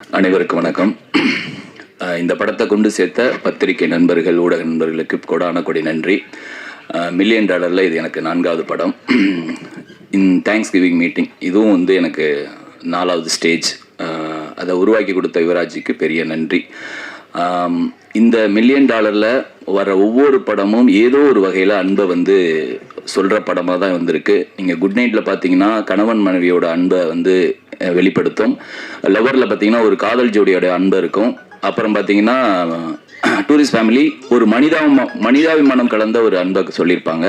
அனைவருக்கும் வணக்கம். இந்த படத்தை கொண்டு சேர்த்த பத்திரிகை நண்பர்கள், ஊடக நண்பர்களுக்கு கொடான கொடி நன்றி. $1 மில்லியன் இது எனக்கு 4வது படம். தேங்க்ஸ் கிவிங் மீட்டிங் இதுவும் வந்து எனக்கு 4வது ஸ்டேஜ். அதை உருவாக்கி கொடுத்த யுவராஜிக்கு பெரிய நன்றி. இந்த $1 மில்லியன் வர ஒவ்வொரு படமும் ஏதோ ஒரு வகையில் அன்பை வந்து சொல்கிற படமாக தான் வந்திருக்கு. நீங்கள் குட் நைட்டில் பார்த்தீங்கன்னா கணவன் மனைவியோட அன்பை வந்து வெளிப்படுத்தும். லவ்வரில் பார்த்தீங்கன்னா ஒரு காதல் ஜோடியோட அன்பு இருக்கும். அப்புறம் பார்த்தீங்கன்னா டூரிஸ்ட் ஃபேமிலி ஒரு மனிதாபிமானம் கலந்த ஒரு அன்பை சொல்லியிருப்பாங்க.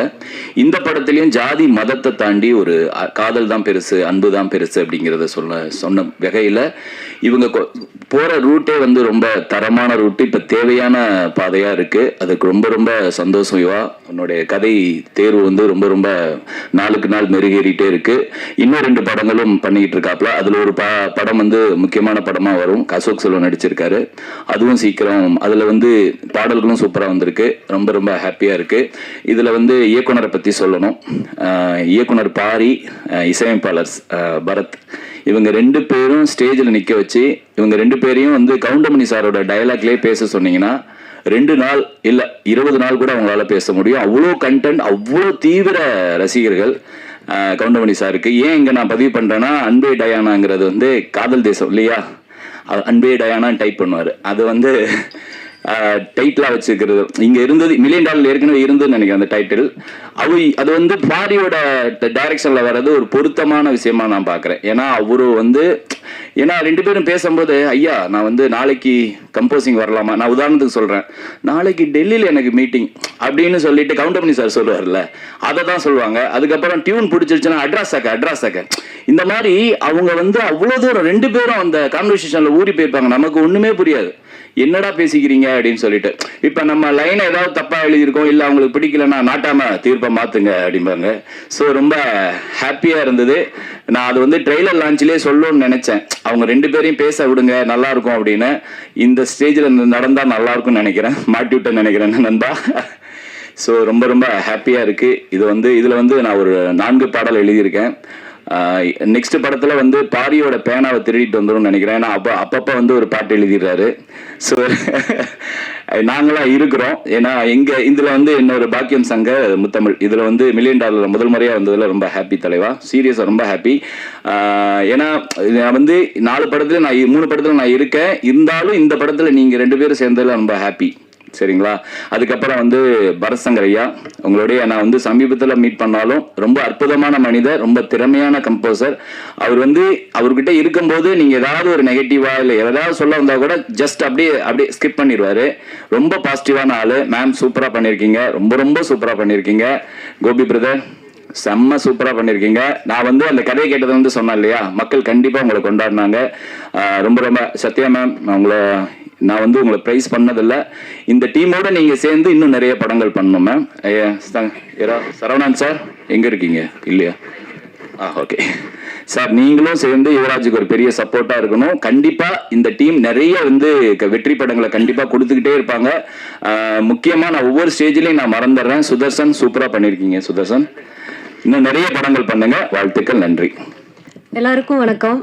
இந்த படத்துலையும் ஜாதி மதத்தை தாண்டி ஒரு காதல் தான் பெருசு, அன்பு தான் பெருசு அப்படிங்கிறத சொன்ன வகையில் இவங்க போகிற ரூட்டே வந்து ரொம்ப தரமான ரூட்டு, இப்போ தேவையான பாதையாக இருக்குது. அதுக்கு ரொம்ப ரொம்ப சந்தோஷம் யுவா. உன்னுடைய கதை தேர்வு வந்து ரொம்ப ரொம்ப நாளுக்கு நாள் மெருகேறிட்டே இருக்குது. இன்னும் 2 படங்களும் பண்ணிக்கிட்டு இருக்காப்புல. அதில் ஒரு படம் வந்து முக்கியமான படமாக வரும், அசோக் செல்வன் நடிச்சிருக்காரு. அதுவும் சீக்கிரம். அதில் வந்து பாடல்களும் சூப்பராக வந்திருக்கு. ரொம்ப ரொம்ப ஹாப்பியாக இருக்குது. இதில் வந்து இயக்குனரை பற்றி சொல்லணும். இயக்குனர் பாரி, இசையமைப்பாளர் பரத், இவங்க 2 பேரும் ஸ்டேஜில் நிற்க வச்சு இவங்க 2 பேரையும் வந்து கவுண்டமணி சாரோட டயலாக்லேயே பேச சொன்னீங்கன்னா 2 நாள் இல்லை 20 நாள் கூட அவங்களால பேச முடியும். அவ்வளோ கண்டென்ட், அவ்வளோ தீவிர ரசிகர்கள் கவுண்டமணி சாருக்கு. ஏன் இங்கே நான் பதிவு பண்ணுறேன்னா, அன்பே டயானாங்கிறது வந்து காதல் தேசம் இல்லையா, அன்பே டயானான்னு டைப் பண்ணுவார். அது வந்து டைட்டிலாக வச்சுக்கிறது இங்கே இருந்தது. $1 மில்லியன் ஏற்கனவே இருந்ததுன்னு நினைக்கிறேன் அந்த டைட்டில். அது வந்து பாரியோட டைரக்ஷனில் வர்றது ஒரு பொருத்தமான விஷயமா நான் பார்க்குறேன். ஏன்னா அவரு வந்து 2 பேரும் பேசும்போது, ஐயா நான் வந்து நாளைக்கு கம்போசிங் வரலாமா, நான் உதாரணத்துக்கு சொல்கிறேன், நாளைக்கு டெல்லியில் எனக்கு மீட்டிங் அப்படின்னு சொல்லிட்டு கவுண்டமணி சார் சொல்லுவார்ல, அதை தான் சொல்லுவாங்க. அதுக்கப்புறம் டியூன் பிடிச்சிருச்சுன்னா அட்ராஸாக்க இந்த மாதிரி அவங்க வந்து அவ்வளோ தூரம் 2 பேரும் அந்த கான்வர்சேஷனில் ஊறி போயிருப்பாங்க. நமக்கு ஒன்றுமே புரியாது, என்னடா பேசிக்கிறீங்க அப்படின்னு சொல்லிட்டு. இப்போ நம்ம லைனை ஏதாவது தப்பாக எழுதியிருக்கோம், இல்லை அவங்களுக்கு பிடிக்கலன்னா நாட்டாம தீர்ப்பை மாற்றுங்க அப்படிம்பாங்க. ஸோ ரொம்ப ஹாப்பியாக இருந்தது. நான் அது வந்து ட்ரெய்லர் லான்ச்லேயே சொல்லணும்னு நினச்சேன், அவங்க 2 பேரையும் பேச விடுங்க நல்லா இருக்கும் அப்படின்னு. இந்த ஸ்டேஜில் நடந்தால் நல்லா இருக்கும்னு நினைக்கிறேன், மாட்டி விட்டேன்னு நினைக்கிறேன் நண்பா. ஸோ ரொம்ப ரொம்ப ஹாப்பியாக இருக்குது. இதில் வந்து நான் ஒரு 4 பாடல் எழுதியிருக்கேன். நெக்ஸ்ட் படத்தில் வந்து பாரியோட பேனாவை திருடிட்டு வந்துடும் நினைக்கிறேன். ஏன்னா அப்பப்போ வந்து ஒரு பாட்டு எழுதிடுறாரு. ஸோ நாங்களாம் இருக்கிறோம். ஏன்னா இதில் வந்து இன்னொரு பாக்கியம் சங்க முத்தமிழ் இதில் வந்து $1 மில்லியன் முதல் முறையாக வந்ததில் ரொம்ப ஹாப்பி தலைவா, சீரியஸாக ரொம்ப ஹாப்பி. ஏன்னா நான் வந்து 4 படத்தில் 3 படத்தில் நான் இருக்கேன். இருந்தாலும் இந்த படத்தில் நீங்கள் 2 பேரும் சேர்ந்ததில் ரொம்ப ஹாப்பி. சரிங்களா. அதுக்கப்புறம் வந்து பரத்சங்கர் ஐயா, உங்களுடைய நான் வந்து சமீபத்தில் மீட் பண்ணாலும் ரொம்ப அற்புதமான மனிதர், ரொம்ப திறமையான கம்போசர். அவர் வந்து அவர்கிட்ட இருக்கும்போது நீங்கள் ஏதாவது ஒரு நெகட்டிவா இல்லை ஏதாவது சொல்ல வந்தால் கூட ஜஸ்ட் அப்படியே ஸ்கிப் பண்ணிடுவார். ரொம்ப பாசிட்டிவான ஆள். மேம் சூப்பராக பண்ணியிருக்கீங்க, ரொம்ப ரொம்ப சூப்பராக பண்ணியிருக்கீங்க. கோபி பிரதர் செம்ம சூப்பராக பண்ணியிருக்கீங்க. நான் வந்து அந்த கதையை கேட்டதை வந்து சொன்னேன் இல்லையா, மக்கள் கண்டிப்பாக உங்களை கொண்டாடினாங்க. ரொம்ப ரொம்ப சத்யா மேம், நான் வந்து உங்களை ப்ரைஸ் பண்ணதில்லை. இந்த டீமோட நீங்கள் சேர்ந்து இன்னும் நிறைய படங்கள் பண்ணணும் மேம். சரவணன் சார் எங்கே இருக்கீங்க? இல்லையா? ஓகே சார், நீங்களும் சேர்ந்து யுவராஜுக்கு ஒரு பெரிய சப்போர்ட்டாக இருக்கணும். கண்டிப்பாக இந்த டீம் நிறைய வந்து வெற்றி படங்களை கண்டிப்பாக கொடுத்துக்கிட்டே இருப்பாங்க. முக்கியமாக நான் ஒவ்வொரு ஸ்டேஜ்லையும் நான் மறந்துடுறேன், சுதர்சன் சூப்பராக பண்ணியிருக்கீங்க. சுதர்சன் இன்னும் நிறைய படங்கள் பண்ணுங்க. வாழ்த்துக்கள், நன்றி. எல்லாருக்கும் வணக்கம்.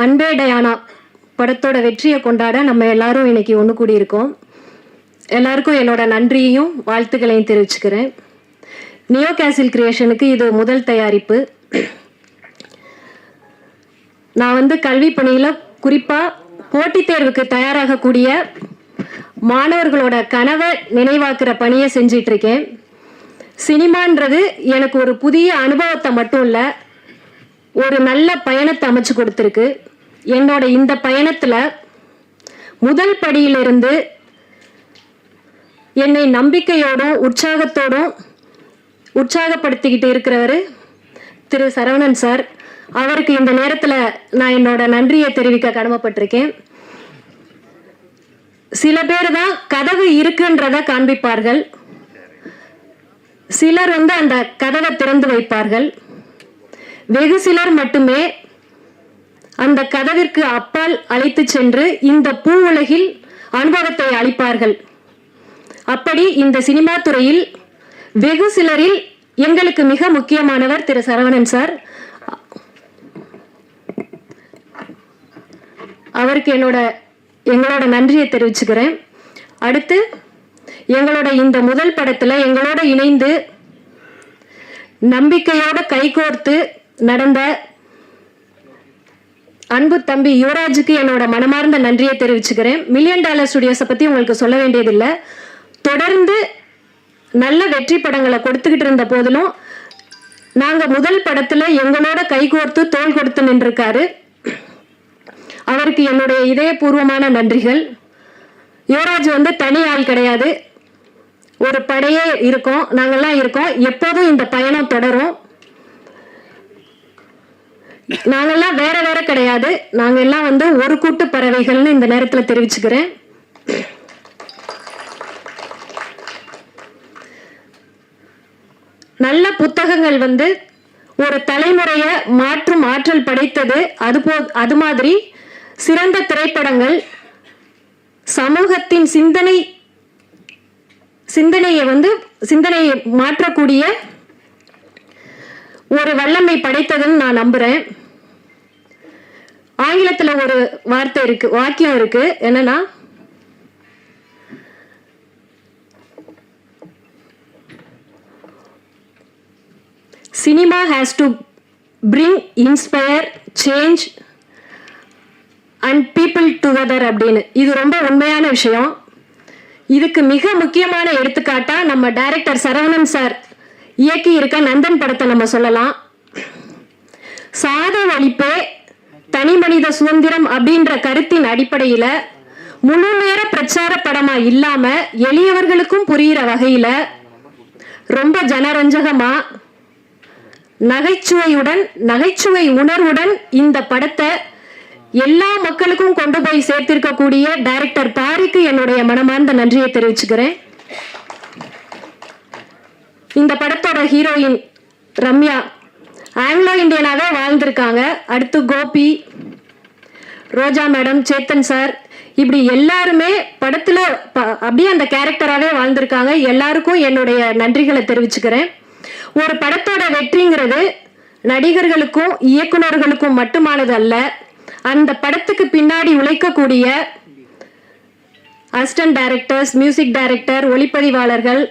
அன்பே டயானா படத்தோட வெற்றியை கொண்டாட நம்ம எல்லாரும் இன்னைக்கு ஒன்று கூடியிருக்கோம். எல்லாருக்கும் என்னோட நன்றியையும் வாழ்த்துக்களையும் தெரிவிச்சுக்கிறேன். நியோ கேசில் கிரியேஷனுக்கு இது முதல் தயாரிப்பு. நான் வந்து கல்வி பணியில் குறிப்பாக போட்டித் தேர்வுக்கு தயாராகக்கூடிய மாணவர்களோட கனவை நினைவாக்குற பணியை செஞ்சிட்டு இருக்கேன். சினிமான்றது எனக்கு ஒரு புதிய அனுபவத்தை மட்டும் இல்லை, ஒரு நல்ல பயணத்தை அமைச்சு கொடுத்துருக்கு. என்னோட இந்த பயணத்தில் முதல் படியிலிருந்து என்னை நம்பிக்கையோடும் உற்சாகத்தோடும் உற்சாகப்படுத்திக்கிட்டு இருக்கிறவர் திரு சரவணன் சார். அவருக்கு இந்த நேரத்தில் நான் என்னோட நன்றியை தெரிவிக்க கடமைப்பட்டிருக்கேன். சில பேர் தான் கதவு இருக்குன்றத காண்பிப்பார்கள், சிலர் வந்து அந்த கதவை திறந்து வைப்பார்கள். வெகு சிலர் மட்டுமே அந்த கதவிற்கு அப்பால் அழைத்து சென்று இந்த பூ உலகில் அனுபவத்தை அளிப்பார்கள். அப்படி இந்த சினிமா துறையில் வெகு சிலரில் எங்களுக்கு மிக முக்கியமானவர் திரு சரவணன் சார். அவருக்கு எங்களோட நன்றியை தெரிவிச்சுக்கிறேன். அடுத்து எங்களோட இந்த முதல் படத்தில் எங்களோட இணைந்து நம்பிக்கையோட கைகோர்த்து நடந்த அன்பு தம்பி யுவராஜுக்கு என்னோட மனமார்ந்த நன்றியை தெரிவிச்சுக்கிறேன். மில்லியன் டாலர் ஸ்டுடியோஸை பற்றி உங்களுக்கு சொல்ல வேண்டியதில்லை. தொடர்ந்து நல்ல வெற்றி படங்களை கொடுத்துக்கிட்டு இருந்த போதிலும் நாங்கள் முதல் படத்தில் எங்களோட கைகோர்த்து தோள் கொடுத்து நின்றிருக்காரு. அவருக்கு என்னுடைய இதயபூர்வமான நன்றிகள். யுவராஜ் தனி ஆள் கிடையாது, ஒரு படையே இருக்கோம், நாங்கள்லாம் இருக்கோம். எப்போதும் இந்த பயணம் தொடரும். நாங்கள்லாம் வேற வேற கிடையாது, நாங்கள் எல்லாம் ஒரு கூட்டு பறவைகள்னு இந்த நேரத்தில் தெரிவிச்சுக்கிறேன். நல்ல புத்தகங்கள் ஒரு தலைமுறையை மாற்றும் ஆற்றல் படைத்தது. அது மாதிரி சிறந்த திரைப்படங்கள் சமூகத்தின் சிந்தனையை மாற்றக்கூடிய ஒரு வல்லமை படைத்ததுன்னு நான் நம்புறேன். ஆங்கிலத்துல ஒரு வாக்கியம் இருக்கு, என்னன்னா cinema has to bring, inspire, change and people together அப்படின்னு. இது ரொம்ப உண்மையான விஷயம். இதுக்கு மிக முக்கியமான எடுத்துக்காட்டா நம்ம டைரக்டர் சரவணன் சார் இயக்கி இருக்க நந்தன் படத்தை நம்ம சொல்லலாம். சாதி ஒழிப்பே தனி மனித சுதந்திரம் அப்படின்ற கருத்தின் அடிப்படையில முழு நேர பிரச்சார படமா இல்லாம எளியவர்களுக்கும் புரிகிற வகையில ரொம்ப ஜனரஞ்சகமா நகைச்சுவை உணர்வுடன் இந்த படத்தை எல்லா மக்களுக்கும் கொண்டு போய் சேர்த்திருக்கக்கூடிய டைரக்டர் பாரிக்கு என்னுடைய மனமார்ந்த நன்றியை தெரிவிச்சுக்கிறேன். இந்த படத்தோட ஹீரோயின் ரம்யா ஆங்கிலோ இந்தியனாவே வாழ்ந்திருக்காங்க. அடுத்து கோபி, ரோஜா மேடம், சேத்தன் சார், இப்படி எல்லாருமே படத்துல அப்படியே அந்த கேரக்டராகவே வாழ்ந்திருக்காங்க. எல்லாருக்கும் என்னுடைய நன்றிகளை தெரிவிச்சுக்கிறேன். ஒரு படத்தோட வெற்றிங்கிறது நடிகர்களுக்கும் இயக்குநர்களுக்கும் மட்டுமானது அல்ல, அந்த படத்துக்கு பின்னாடி உழைக்கக்கூடிய அசிஸ்டன்ட் டைரக்டர்ஸ், மியூசிக் டைரக்டர், ஒளிப்பதிவாளர்கள்,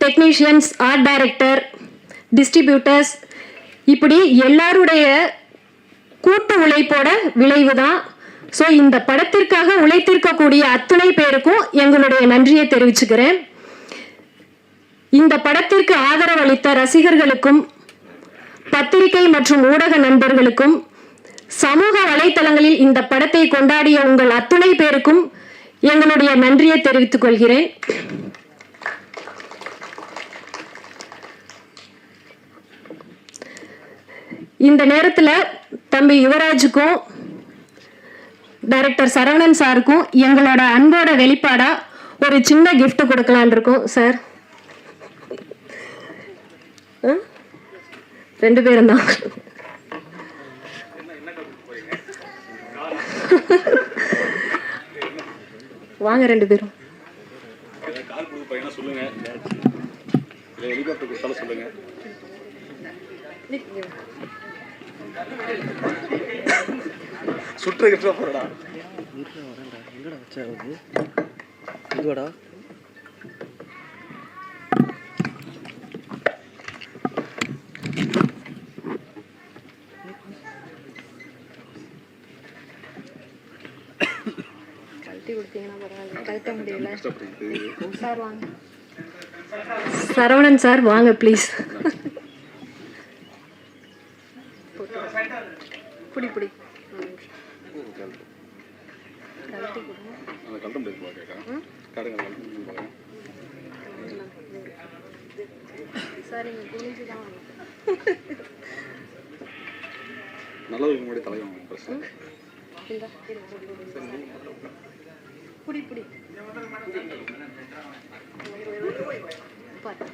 டெக்னீஷியன்ஸ், ஆர்ட் டைரக்டர், டிஸ்ட்ரிபியூட்டர்ஸ், இப்படி எல்லாருடைய கூட்டு உழைப்போட விளைவு தான். ஸோ இந்த படத்திற்காக உழைத்திருக்கக்கூடிய அத்துணை பேருக்கும் எங்களுடைய நன்றியை தெரிவிச்சுக்கிறேன். இந்த படத்திற்கு ஆதரவு அளித்த ரசிகர்களுக்கும் பத்திரிகை மற்றும் ஊடக நண்பர்களுக்கும் சமூக வலைத்தளங்களில் இந்த படத்தை கொண்டாடிய உங்கள் அத்துணை பேருக்கும் எங்களுடைய நன்றியை தெரிவித்துக் கொள்கிறேன். இந்த நேரத்தில் தம்பி யுவராஜுக்கும் டைரக்டர் சரவணன் சாருக்கும் எங்களோட அன்போட வெளிப்பாடா ஒரு சின்ன கிஃப்ட் கொடுக்கலான் இருக்கோம். சார் 2 பேரும் தான். வாங்க 2 பேரும். சுற்று கிட்ட போறடா. எங்கடா வச்சா அது? இதுவாடா. கழட்டி கொடுத்தீங்கன்னா பரவாயில்ல, கழட்ட முடியல. சார் வாங்க. சரவணன் சார் வாங்க ப்ளீஸ். புடி புடி. கழட்டி கொடுங்க. அந்த கழட்ட முடியாது பாக்கா. கடுங்க கழட்ட. சார் இங்க குனிஞ்சு தான் வாங்க. நல்லதுக்கு முன்னாடி தலை வாங்க பிரஸ். இந்த புடி புடி. பாத்து.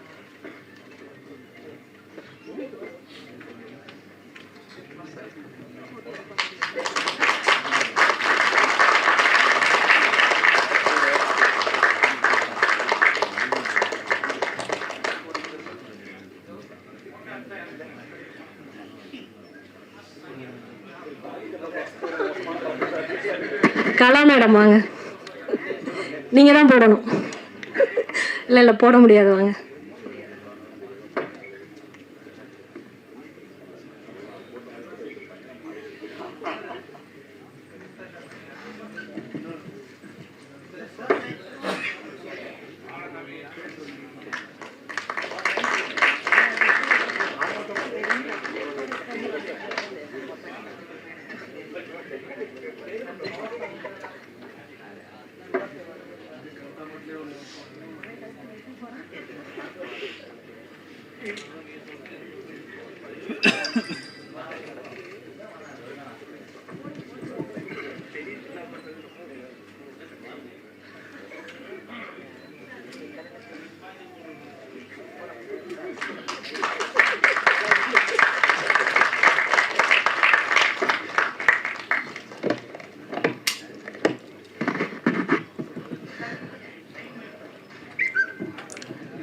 கலா மேடம் வாங்க. நீங்கள் தான் போடணும். இல்லை போட முடியாது வாங்க.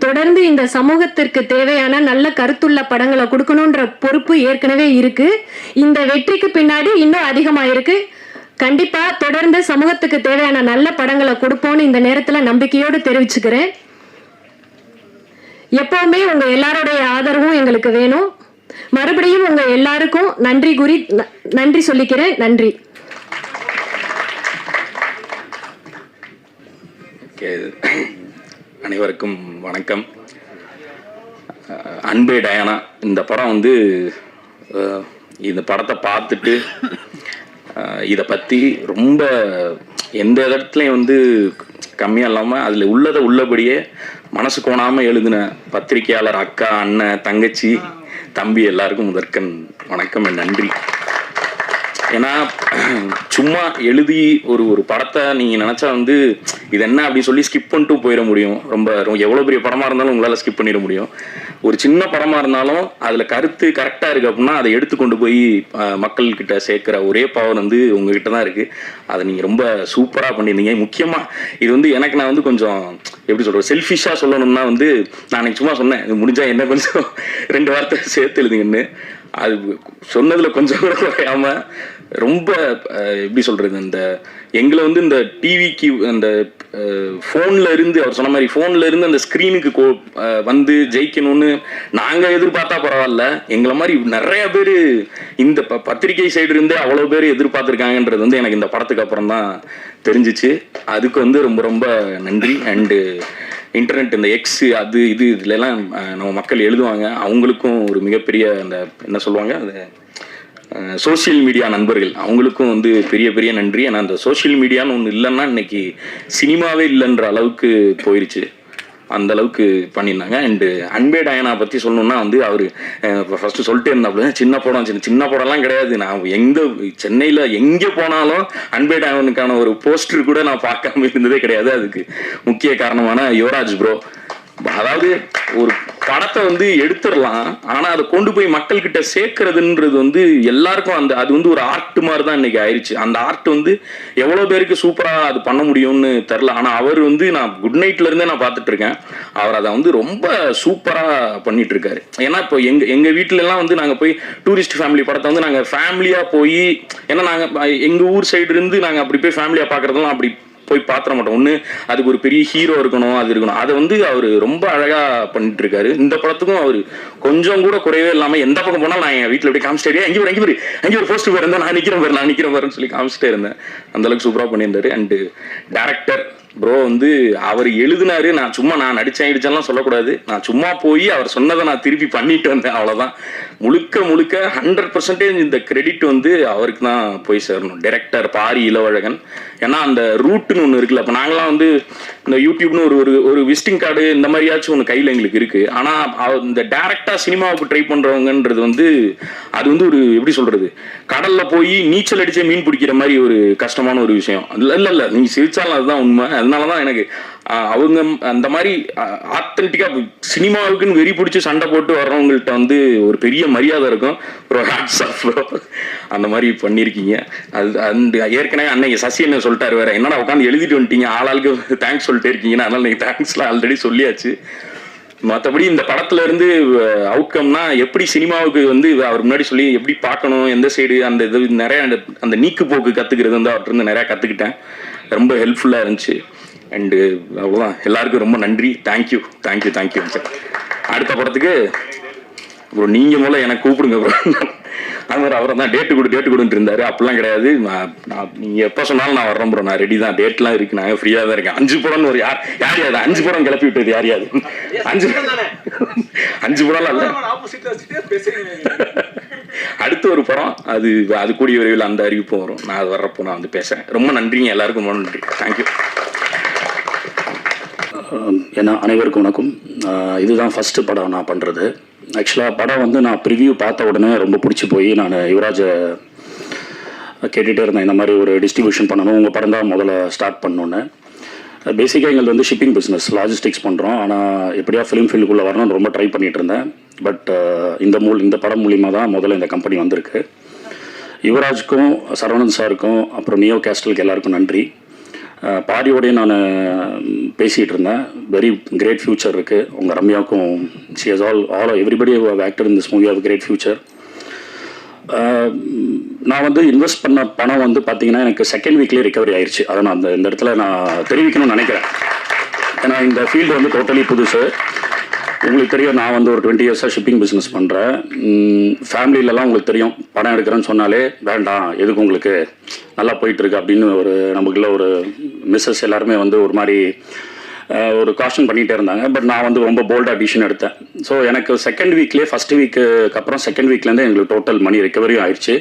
தொடர்ந்து இந்த சமூகத்திற்கு தேவையான நல்ல கருத்துள்ள படங்களை கொடுக்கணுன்ற பொறுப்பு ஏற்கனவே இருக்கு. இந்த வெற்றிக்கு பின்னாடி இன்னும் அதிகமா இருக்கு. கண்டிப்பா தொடர்ந்து சமூகத்துக்கு தேவையான நல்ல படங்களை கொடுப்போம்னு இந்த நேரத்துல நம்பிக்கையோடு தெரிவிச்சுக்கிறேன். எப்பவுமே உங்க எல்லாருடைய ஆதரவும் எங்களுக்கு வேணும். மறுபடியும் உங்க எல்லாருக்கும் நன்றி சொல்லிக்கிறேன். நன்றி. அனைவருக்கும் வணக்கம். அன்பே டயானா இந்த படம் வந்து இந்த படத்தை பார்த்துட்டு இதை பற்றி ரொம்ப எந்த இடத்துலையும் வந்து கம்மியாக இல்லாமல் அதில் உள்ளதை உள்ளபடியே மனசு கோணாமல் எழுதின பத்திரிகையாளர் அக்கா, அண்ணன், தங்கச்சி, தம்பி எல்லாருக்கும் முதற்கண் வணக்கம், நன்றி. ஏன்னா சும்மா எழுதி ஒரு படத்தை நீங்கள் நினச்சா வந்து இது என்ன அப்படின்னு சொல்லி ஸ்கிப் பண்ணிட்டு போயிட முடியும். ரொம்ப எவ்வளோ பெரிய படமாக இருந்தாலும் உங்களால் ஸ்கிப் பண்ணிட முடியும். ஒரு சின்ன படமாக இருந்தாலும் அதில் கருத்து கரெக்டாக இருக்குது அப்படின்னா அதை எடுத்து கொண்டு போய் மக்கள்கிட்ட சேர்க்குற ஒரே பவர் வந்து உங்ககிட்ட தான் இருக்குது. அதை நீங்கள் ரொம்ப சூப்பராக பண்ணியிருந்தீங்க. முக்கியமாக இது வந்து எனக்கு நான் வந்து கொஞ்சம் எப்படி சொல்கிறது, செல்ஃபிஷாக சொல்லணும்னா வந்து நான் அன்றைக்கி சும்மா சொன்னேன், இது முடிஞ்சால் என்ன கொஞ்சம் 2 வார்த்தை சேர்த்து எழுதுங்கன்னு. அது சொன்னதில் கொஞ்சம் கூட குறையாமல் ரொம்ப எப்படி சொல்கிறது, இந்த எங்களை வந்து இந்த டிவிக்கு அந்த ஃபோனில் இருந்து அவர் சொன்ன மாதிரி ஃபோனில் இருந்து அந்த ஸ்க்ரீனுக்கு வந்து ஜெயிக்கணும்னு நாங்கள் எதிர்பார்த்தா பரவாயில்ல, எங்களை மாதிரி நிறைய பேர் இந்த பத்திரிகை சைடு இருந்து அவ்வளோ பேர் எதிர்பார்த்துருக்காங்கன்றது வந்து எனக்கு இந்த படத்துக்கு அப்புறம் தான் தெரிஞ்சிச்சு. அதுக்கு வந்து ரொம்ப ரொம்ப நன்றி. அண்டு இன்டர்நெட் இந்த எக்ஸு அது இது இதுலலாம் நம்ம மக்கள் எழுதுவாங்க, அவங்களுக்கும் ஒரு மிகப்பெரிய அந்த என்ன சொல்லுவாங்க அந்த சோசியல் மீடியா நண்பர்கள் அவங்களுக்கும் வந்து பெரிய பெரிய நன்றி. ஏன்னா அந்த சோசியல் மீடியான்னு ஒன்று இல்லைன்னா இன்னைக்கு சினிமாவே இல்லைன்ற அளவுக்கு போயிடுச்சு, அந்த அளவுக்கு பண்ணியிருந்தாங்க. அண்டு அன்பே டயானா பற்றி சொல்லணுன்னா வந்து அவர் ஃபஸ்ட்டு சொல்லிட்டே இருந்தாப்புல சின்ன படம்லாம் கிடையாது. நான் சென்னையில் எங்கே போனாலும் அன்பே டயானுக்கான ஒரு போஸ்டர் கூட நான் பார்க்காம இருந்ததே கிடையாது. அதுக்கு முக்கிய காரணமான யுவராஜ் ப்ரோ. அதாவது ஒரு படத்தை வந்து எடுத்துடலாம், ஆனால் அதை கொண்டு போய் மக்கள்கிட்ட சேர்க்கறதுன்றது வந்து எல்லாருக்கும் அது வந்து ஒரு ஆர்ட் மாதிரி தான் இன்னைக்கு ஆயிடுச்சு. அந்த ஆர்ட் வந்து எவ்வளோ பேருக்கு சூப்பராக அது பண்ண முடியும்னு தெரில. ஆனால் அவர் வந்து நான் குட் நைட்ல இருந்தே நான் பார்த்துட்டு இருக்கேன், அவர் அதை வந்து ரொம்ப சூப்பராக பண்ணிட்டு இருக்காரு. ஏன்னா இப்போ எங்கள் வீட்டிலலாம் வந்து நாங்கள் போய் டூரிஸ்ட் ஃபேமிலி படத்தை வந்து நாங்கள் ஃபேமிலியாக போய், ஏன்னா நாங்கள் எங்கள் ஊர் சைடு இருந்து நாங்கள் அப்படி போய் ஃபேமிலியாக பார்க்குறதெல்லாம் அப்படி போய் பார்த்துட மாட்டோம். ஒன்று அதுக்கு ஒரு பெரிய ஹீரோ இருக்கணும், அது இருக்கணும். அதை வந்து அவர் ரொம்ப அழகாக பண்ணிட்டு இருக்காரு. இந்த படத்துக்கும் அவர் கொஞ்சம் கூட குறையவே இல்லாமல் எந்த பக்கம் போனாலும் நான் என் வீட்டில் அப்படியே காமிச்சிட்டே அங்கே ஒரு போஸ்ட் போயிருந்தேன், நான் நிற்கிறேன் பாருன்னு சொல்லி காமிச்சிட்டே இருந்தேன். அந்தளவுக்கு சூப்பராக பண்ணியிருந்தாரு. அண்டு டேரக்டர் ப்ரோ வந்து அவர் எழுதினாரு, நான் நடிச்சேன்லாம் சொல்லக்கூடாது, நான் சும்மா போய் அவர் சொன்னதை நான் திருப்பி பண்ணிட்டு வந்தேன், அவ்வளோதான். முழுக்க 100% இந்த கிரெடிட் வந்து அவருக்கு தான் போய் சேரணும். டைரக்டர் பாரி இளவழகன். ஏன்னா அந்த ரூட்டுன்னு ஒன்று இருக்குல்ல, இப்போ நாங்களாம் வந்து இந்த யூடியூப்னு ஒரு விசிட்டிங் கார்டு இந்த மாதிரியாச்சும் ஒன்று கையில் எங்களுக்கு இருக்குது. ஆனால் இந்த டேரக்டாக சினிமாவுக்கு ட்ரை பண்ணுறவங்கன்றது வந்து அது வந்து ஒரு எப்படி சொல்கிறது, கடலில் போய் நீச்சல் அடித்தே மீன் பிடிக்கிற மாதிரி ஒரு கஷ்டமான ஒரு விஷயம். இல்லை நீங்கள் சிரிச்சாலும் அதுதான் உண்மை. அதனால தான் எனக்கு அவங்க அந்த மாதிரி ஆத்தென்டிக்காக சினிமாவுக்குன்னு வெறி பிடிச்சி சண்டை போட்டு வர்றவங்கள்ட்ட வந்து ஒரு பெரிய மரியாதை இருக்கும். அந்த மாதிரி பண்ணியிருக்கீங்க. அது ஏற்கனவே அன்னைக்கு சசி என்ன சொல்லிட்டாரு, வேற என்னடா உட்காந்து எழுதிட்டு வந்துட்டீங்க, ஆளாளுக்கு தேங்க்ஸ் சொல்லிட்டே இருக்கீங்கன்னா, அதனால நீங்கள் தேங்க்ஸ்லாம் ஆல்ரெடி சொல்லியாச்சு. மற்றபடி இந்த படத்துல இருந்து அவுட்கம்னா எப்படி சினிமாவுக்கு வந்து அவர் முன்னாடி சொல்லி எப்படி பார்க்கணும், எந்த சைடு அந்த இது நிறைய அந்த நீக்கு போக்கு கற்றுக்கிறது வந்து அவர்கிட்ட இருந்து நிறையா கற்றுக்கிட்டேன். ரொம்ப ஹெல்ப்ஃபுல்லாக இருந்துச்சு. அண்டு அவ்வளோதான். எல்லாருக்கும் ரொம்ப நன்றி. Thank you thank you thank you sir. அடுத்த படத்துக்கு ப்ரோ நீங்கள் முதல்ல எனக்கு கூப்பிடுங்க ப்ரோ. அது மாதிரி அவரை தான் டேட்டு கொடுத்துட்டு இருந்தாரு. அப்படிலாம் கிடையாது. நான் நீங்கள் எப்போ சொன்னாலும் நான் வர்றேன் ப்ரோ, நான் ரெடி தான். டேட்லாம் இருக்கு, நான் ஃப்ரீயாக தான் இருக்கேன். 5 படம்னு ஒரு யார் 5 படம் கிளப்பி விட்டது யாரையாது? 5 படம்லாம் இல்லை. அடுத்து ஒரு படம் அது கூடிய விரைவில் அந்த அறிவிப்பு வரும். நான் அது வர்றப்போ நான் வந்து பேசுகிறேன். ரொம்ப நன்றிங்க எல்லாருக்கும், ரொம்ப நன்றி. தேங்க்யூ. ஏன்னா அனைவருக்கும் வணக்கம். இதுதான் ஃபஸ்ட்டு படம் நான் பண்ணுறது. ஆக்சுவலாக படம் வந்து நான் ப்ரிவ்யூ பார்த்த உடனே ரொம்ப பிடிச்சி போய் நான் யுவராஜை கேட்டுகிட்டே இருந்தேன், இந்த மாதிரி ஒரு டிஸ்ட்ரிபியூஷன் பண்ணணும், உங்கள் படம் தான் முதல்ல ஸ்டார்ட் பண்ணோன்னு. பேசிக்காக எங்களுக்கு வந்து ஷிப்பிங் பிஸ்னஸ், லாஜிஸ்டிக்ஸ் பண்ணுறோம். ஆனால் எப்படியா ஃபிலிம் ஃபீல்டுக்குள்ளே வரணும்னு ரொம்ப ட்ரை பண்ணிகிட்டு இருந்தேன். பட் இந்த படம் மூலிமா தான் முதல்ல இந்த கம்பெனி வந்திருக்கு. யுவராஜுக்கும் சரவணன் சாருக்கும் அப்புறம் நியோ கேஸ்டலுக்கு எல்லாருக்கும் நன்றி. பாரியோடையும் நான் பேசிகிட்டு இருந்தேன். வெரி கிரேட் ஃப்யூச்சர் இருக்குது. உங்கள் ரம்யாவுக்கும் she has all everybody actor in this movie of great future. நான் வந்து இன்வெஸ்ட் பண்ண பணம் வந்து பார்த்தீங்கன்னா எனக்கு செகண்ட் வீக்லேயே ரிகவரி ஆயிடுச்சு. அதை நான் இந்த இடத்துல நான் தெரிவிக்கணும்னு நினைக்கிறேன். ஏன்னா இந்த ஃபீல்டு வந்து டோட்டலி புதுசு. உங்களுக்கு தெரியும், நான் வந்து ஒரு 20 இயர்ஸாக ஷிப்பிங் பிஸ்னஸ் பண்ணுறேன். ஃபேமிலியிலலாம் உங்களுக்கு தெரியும், படம் எடுக்கிறேன்னு சொன்னாலே வேண்டாம், எதுக்கு உங்களுக்கு நல்லா போயிட்டுருக்கு அப்படின்னு நமக்குள்ள ஒரு மிஸ்ஸஸ் எல்லாருமே வந்து ஒரு மாதிரி ஒரு காஷன் பண்ணிகிட்டே இருந்தாங்க. பட் நான் வந்து ரொம்ப போல்டாக டிசிஷன் எடுத்தேன். ஸோ எனக்கு செகண்ட் வீக்லேயே ஃபஸ்ட் வீக்கு அப்புறம் செகண்ட் வீக்லேருந்து எங்களுக்கு டோட்டல் மணி ரிகவரியும் ஆயிடுச்சு.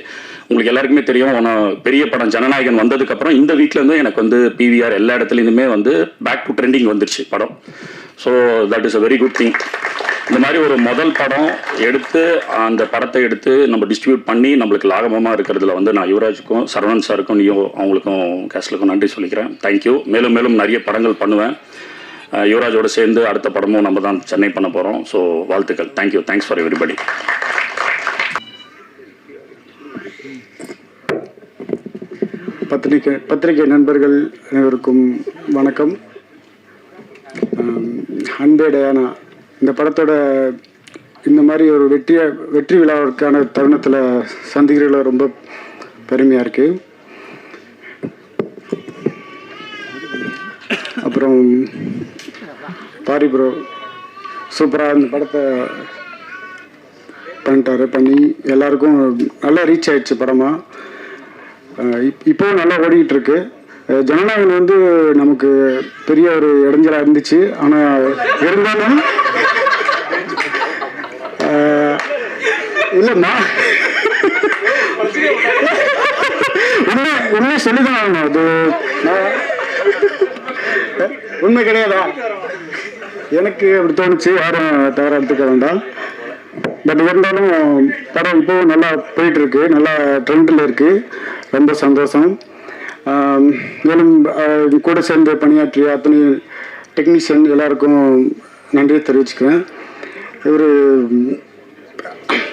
உங்களுக்கு எல்லாருக்குமே தெரியும், பெரிய படம் ஜனநாயகன் வந்ததுக்கப்புறம் இந்த வீக்லேருந்து எனக்கு வந்து PVR எல்லா இடத்துலையுமே வந்து பேக் டு ட்ரெண்டிங் வந்துருச்சு படம். So that is a very good thing. இந்த மாதிரி ஒரு முதல் படம் எடுத்து அந்த படத்தை எடுத்து நம்ம டிஸ்ட்ரிபியூட் பண்ணி நம்மளுக்கு லாபமாக இருக்கிறதுல வந்து நான் யுவராஜுக்கும் சரவணன் சாருக்கும் அவங்களுக்கும் கேஸ்லுக்கும் நன்றி சொல்லிக்கிறேன். தேங்க்யூ. மேலும் மேலும் நிறைய படங்கள் பண்ணுவேன். யுவராஜோடு சேர்ந்து அடுத்த படமும் நம்ம தான் சென்னை பண்ண போகிறோம். ஸோ வாழ்த்துக்கள். தேங்க்யூ. Thanks for everybody. பத்திரிகை நண்பர்கள் அனைவருக்கும் வணக்கம். அன்பே டயானா இந்த படத்தோட இந்த மாதிரி ஒரு வெற்றி விழாவிற்கான தருணத்தில் சந்திக்கிறதுல ரொம்ப பெருமையாக இருக்குது. அப்புறம் பாரி ப்ரோ சூப்பராக இந்த படத்தை பண்ணி எல்லாருக்கும் நல்லா ரீச் ஆயிடுச்சு படமாக. இப்போவும் நல்லா ஓடிக்கிட்டு இருக்கு. ஜனநாயகன் வந்து நமக்கு பெரிய ஒரு இடைஞ்சலாக இருந்துச்சு. ஆனால் இருந்தாலும் இல்லைம்மா, உண்மை சொல்லிதான் ஆகணும். அது உண்மை கிடையாதா? எனக்கு அப்படி தோணுச்சு, யாரும் தவறாக எடுத்துக்க வேண்டாம். பட் இருந்தாலும் படம் இப்போவும் நல்லா போயிட்டு இருக்கு, நல்லா ட்ரெண்டில் இருக்கு. ரொம்ப சந்தோஷம். மேலும் கூட சேர்ந்து பணியாற்றிய அத்தனை டெக்னீஷியன் எல்லாருக்கும் நன்றியை தெரிவிச்சுக்கிறேன். இவர்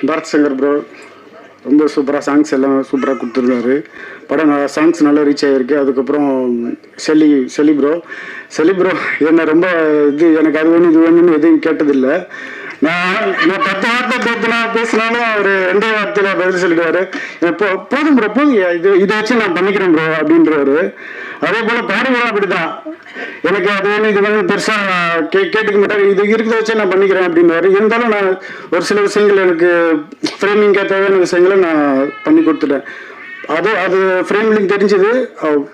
பரத் சங்கர் ப்ரோ ரொம்ப சூப்பராக சாங்ஸ் எல்லாம் சூப்பராக கொடுத்துருந்தாரு. படம் சாங்ஸ் நல்லா ரீச் ஆகிருக்கு. அதுக்கப்புறம் செல்லி ப்ரோ என்னை ரொம்ப எனக்கு அது வேணும் இது வேணும்னு எதுவும் கேட்டதில்லை. நான் 10 வார்த்தை பேசினாலும் அவர் 2 வார்த்தையில் பதில் சொல்லிடுவார். போதும் ப்ரோ, போதும், இதை வச்சு நான் பண்ணிக்கிறேன் ப்ரோ அப்படின்றவாரு. அதே போல் பாடுவோம் அப்படிதான். எனக்கு அது வேணும் இது வேணும் பெருசாக கேட்டுக்க மாட்டாரு. இது இருக்கிறத வச்சு நான் பண்ணிக்கிறேன் அப்படின்வாரு. இருந்தாலும் நான் ஒரு சில விஷயங்கள் எனக்கு ஃப்ரேமிங்காக தேவையான விஷயங்களை நான் பண்ணி கொடுத்துட்டேன். அது ஃப்ரேமிங் தெரிஞ்சது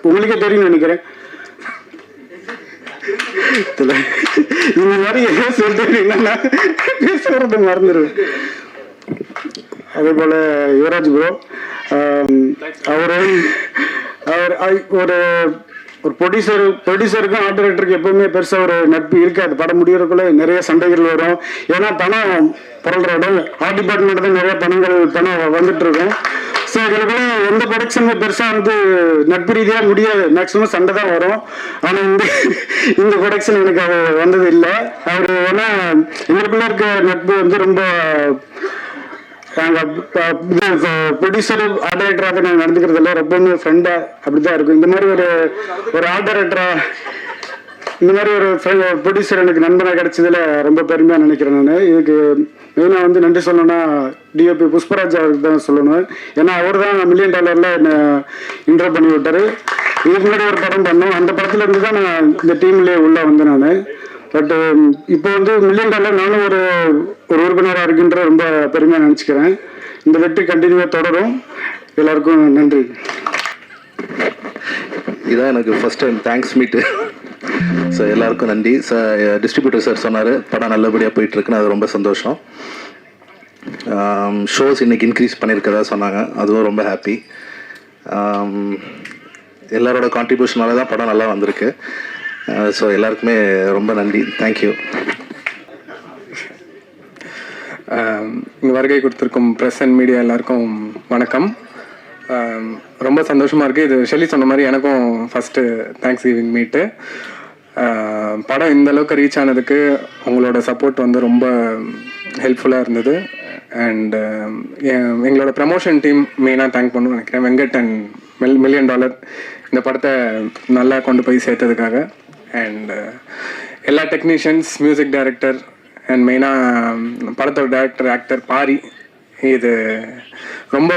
உங்களுக்கே தெரியும்னு நினைக்கிறேன். இந்த மாதிரி சொல்லிட்டு பேசுறது மறந்துடுவேன். அதே போல யுவராஜ் ப்ரோ அவர் ஒரு ப்ரொடியூசருக்கும் ஆர்ட் டைரக்டருக்கு எப்பவுமே பெருசாக ஒரு நட்பு இருக்காது. படம் முடியறதுக்குள்ள நிறைய சண்டைகள் வரும். ஏன்னா பணம் புரள்ற இடம் ஆர்ட் டிபார்ட்மெண்ட் தான் நிறைய பணம் வந்துட்டு இருக்கும். ஸோ எங்களுக்குள்ள எந்த ப்ரொடக்ஷனுமே பெருசாக வந்து நட்பு ரீதியாக முடியாது. மேக்ஸிமம் சண்டை தான் வரும். ஆனால் இந்த ப்ரொடக்ஷன் எனக்கு அது வந்தது இல்லை. அவர் ஏன்னா எங்களுக்குள்ள இருக்க நட்பு வந்து ரொம்ப நாங்கள் ப்ரொடியூசர் ஆர்ட் டைரக்டராக நாங்கள் நடந்துக்கிறது இல்லை. ரொம்பவுமே ஃப்ரெண்டாக அப்படி தான் இருக்கும். இந்த மாதிரி ஒரு ஆர்ட் டைரக்டராக இந்த மாதிரி ஒரு ப்ரொடியூசர் எனக்கு நண்பனாக கிடைச்சதுல ரொம்ப பெருமையாக நினைக்கிறேன். நான் இதுக்கு மெயினாக வந்து நன்றி சொல்லணும்னா டிஓபி புஷ்பராஜ் அவருக்கு தான் சொல்லணும். ஏன்னா அவர் தான் $1 million என்னை இன்ட்ரோ பண்ணி விட்டார். இதுக்கு முன்னாடி ஒரு படம் பண்ணோம், அந்த படத்துல இருந்து தான் நான் இந்த டீம்லேயே உள்ளே வந்தேன் நான். பட் இப்போ வந்து $1 million நானும் ஒரு உறுப்பினராக இருக்கின்ற ரொம்ப பெருமையாக நினச்சிக்கிறேன். இந்த வெற்றி கண்டினியூவாக தொடரும். எல்லாருக்கும் நன்றி. இதான் எனக்கு ஃபர்ஸ்ட் டைம் தேங்க்ஸ் மீட்டு. ஸோ எல்லாருக்கும் நன்றி. டிஸ்ட்ரிபியூட்டர் சார் சொன்னார் படம் நல்லபடியாக போயிட்டுருக்குன்னு, அது ரொம்ப சந்தோஷம். ஷோஸ் இன்னைக்கு இன்க்ரீஸ் பண்ணியிருக்கதா சொன்னாங்க, அதுவும் ரொம்ப ஹாப்பி. எல்லாரோட கான்ட்ரிபியூஷனால தான் படம் நல்லா வந்திருக்கு. ஸோ எல்லாருக்குமே ரொம்ப நன்றி. தேங்க்யூ. இங்கே வருகை கொடுத்துருக்கும் ப்ரெஸ் அண்ட் மீடியா எல்லாருக்கும் வணக்கம். ரொம்ப சந்தோஷமாக இருக்குது. இது ஷெல்லி சொன்ன மாதிரி எனக்கும் ஃபஸ்ட்டு தேங்க்ஸ் கிவிங் மீட்டு. படம் இந்த அளவுக்கு ரீச் ஆனதுக்கு உங்களோட சப்போர்ட் வந்து ரொம்ப ஹெல்ப்ஃபுல்லாக இருந்தது. அண்ட் எங்களோட ப்ரமோஷன் டீம் மெயினாக தேங்க் பண்ணணும்னு நினைக்கிறேன். வெங்கட் அண்ட் $1 million இந்த படத்தை நல்லா கொண்டு போய் சேர்த்ததுக்காக. அண்ட் எல்லா டெக்னீஷியன்ஸ், மியூசிக் டைரக்டர் அண்ட் மெயினாக படத்தோட டைரக்டர், ஆக்டர் பாரி. இது ரொம்ப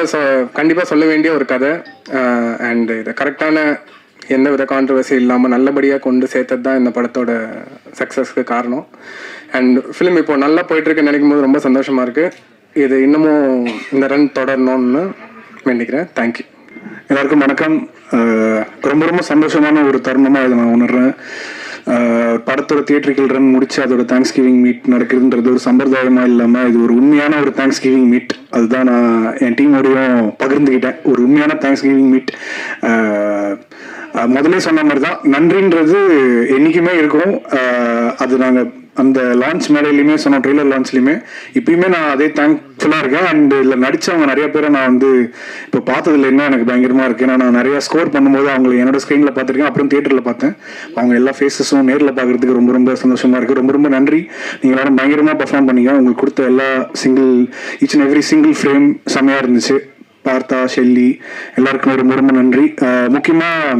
கண்டிப்பாக சொல்ல வேண்டிய ஒரு கதை. அண்ட் இதை கரெக்டான எந்த வித கான்ட்ரவர்சி இல்லாமல் நல்லபடியாக கொண்டு சேர்த்தது தான் இந்த படத்தோட சக்ஸஸ்க்கு காரணம். அண்ட் ஃபிலிம் இப்போது நல்லா போயிட்டுருக்குன்னு நினைக்கும் போது ரொம்ப சந்தோஷமாக இருக்குது. இது இன்னமும் இந்த ரன் தொடரணும்னு வேண்டிக்கிறேன். தேங்க்யூ. எல்லாருக்கும் வணக்கம். ரொம்ப ரொம்ப சந்தோஷமான ஒரு தருணமாக இதை நான் உணர்றேன். படத்தோட தியேட்ரிக்கல் ரன் முடிச்சு அதோட தேங்க்ஸ் கிவிங் மீட் நடக்குதுன்றது ஒரு சம்பிரதாயமாக இல்லாமல் இது ஒரு உண்மையான ஒரு தேங்க்ஸ் கிவிங் மீட். அதுதான் நான் என் டீமோடையும் பகிர்ந்துக்கிட்டேன். ஒரு உண்மையான தேங்க்ஸ் கிவிங் மீட். முதலே சொன்ன மாதிரி தான், நன்றின்றது என்றைக்குமே இருக்கும். அது நாங்கள் அந்த லான்ச் மேடையிலையுமே சொன்னோம், ட்ரெய்லர் லான்ச்லையுமே. இப்பயுமே நான் அதே தேங்க்ஃபுல்லாக இருக்கேன். அண்ட் இதில் நடித்தவங்க நிறைய பேரை நான் வந்து இப்போ பார்த்ததில்ல, இன்னும் எனக்கு பயங்கரமாக இருக்குது. ஏன்னா நான் நிறையா ஸ்கோர் பண்ணும்போது அவங்களை என்னோட ஸ்க்ரீனில் பார்த்துருக்கேன், அப்புறம் தியேட்டரில் பார்த்தேன். அவங்க எல்லா ஃபேஸஸும் நேரில் பார்க்குறதுக்கு ரொம்ப ரொம்ப சந்தோஷமாக இருக்குது. ரொம்ப ரொம்ப நன்றி. நீங்கள் எல்லாரும் பயங்கரமாக பர்ஃபார்ம் பண்ணீங்க. உங்களுக்கு கொடுத்த எல்லா each and every single frame செம்மையாக இருந்துச்சு. பார்த்தா, ஷெல்லி எல்லாருக்குமே ரொம்ப ரொம்ப நன்றி. முக்கியமாக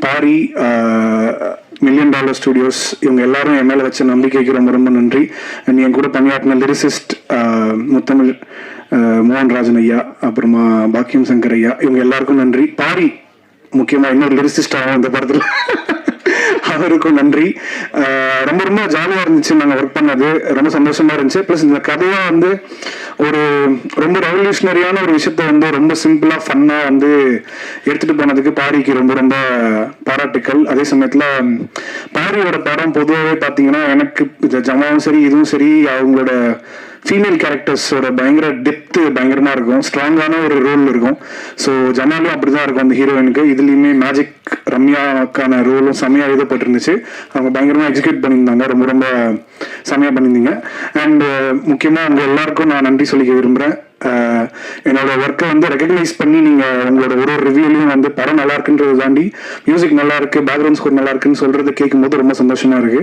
பாரி, $1 million ஸ்டுடியோஸ், இவங்க எல்லாரும் என் மேலே வச்ச நம்பிக்கைக்கு ரொம்ப ரொம்ப நன்றி. அண்ட் என் கூட பணியாற்றின லிரிசிஸ்ட் முத்தமிழ் மோகன்ராஜன் ஐயா, அப்புறமா பாக்கியம் சங்கர் ஐயா, இவங்க எல்லாருக்கும் நன்றி. பாரி முக்கியமாக இன்னொரு லிரிசிஸ்ட் ஆகும் இந்த படத்தில், அவருக்கும் நன்றி. ரொம்ப ரொம்ப ஜாலியாக இருந்துச்சு நாங்கள் ஒர்க் பண்ணது, ரொம்ப சந்தோஷமாக இருந்துச்சு. ப்ளஸ் இந்த கதையாக வந்து ஒரு ரொம்ப ரெவல்யூஷனரியான ஒரு விஷயத்த வந்து ரொம்ப சிம்பிளாக ஃபன்னாக வந்து எடுத்துகிட்டு போனதுக்கு பாரிக்கு ரொம்ப ரொம்ப பாராட்டுக்கள். அதே சமயத்தில் பாரியோட படம் பொதுவாகவே பார்த்தீங்கன்னா எனக்கு ஜமாவும் சரி இதுவும் சரி அவங்களோட ஃபீமேல் கேரக்டர்ஸோட பயங்கர டெப்த்து பயங்கரமாக இருக்கும், ஸ்ட்ராங்கான ஒரு ரோல் இருக்கும். ஸோ ஜமாலும் அப்படி தான் இருக்கும் அந்த ஹீரோயினுக்கு. இதுலேயுமே மேஜிக் ரம்யாக்கான ரோலும் செம்மையாக எழுதப்பட்டிருந்துச்சு. அவங்க பயங்கரமாக எக்ஸிக்யூட் பண்ணியிருந்தாங்க, ரொம்ப ரொம்ப செம்மையாக பண்ணியிருந்தீங்க. அண்ட் முக்கியமாக அவங்க எல்லாருக்கும் நான் நன்றி சொல்லிக்க விரும்புகிறேன். என்னோட ஒர்க்கை வந்து ரெகக்னைஸ் பண்ணி நீங்கள் உங்களோட ஒரு ரிவ்யூலையும் வந்து படம் நல்லா இருக்குன்றதை தாண்டி மியூசிக் நல்லா இருக்கு, பேக்ரவுண்ட் ஸ்கோர் நல்லா இருக்குன்னு சொல்றதை கேட்கும்போது ரொம்ப சந்தோஷமா இருக்கு.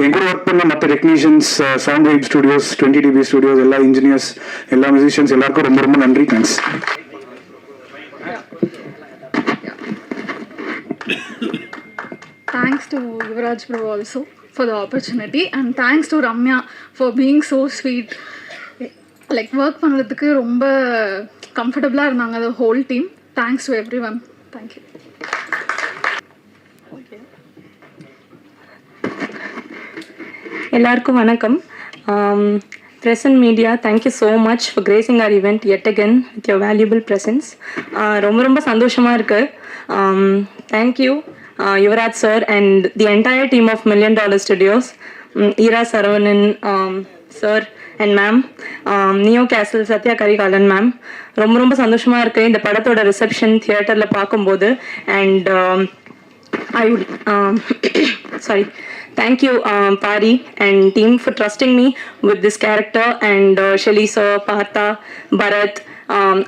என் கூட ஒர்க் பண்ண மற்ற technicians, sound vibe studios, 20dB studios, எல்லா இன்ஜினியர்ஸ், எல்லா மியூசிஷியன்ஸ் எல்லாருக்கும் ரொம்ப ரொம்ப நன்றி. Thanks. Thanks to Yuvraj bro also for the opportunity, and thanks to Ramya for being so sweet. Like work பண்ணுறதுக்கு ரொம்ப கம்ஃபர்டபுளாக இருந்தாங்க the whole team. Thanks to everyone. Thank you. எல்லாருக்கும் வணக்கம். Press and media, thank you so much for gracing our event yet again with your valuable presence. ரொம்ப ரொம்ப சந்தோஷமாக இருக்குது. Thank you Yuvraj sir and the entire team of $1 Million Studios, Ira Saravanan sir and ma'am, Neo Castle Satya Karikalan ma'am. ரொம்ப ரொம்ப சந்தோஷமாக இருக்குது இந்த படத்தோட ரிசப்ஷன் தியேட்டரில் பார்க்கும்போது. And I would thank you Pari and team for trusting me with this character, and Shelly sir, Partha, Bharat,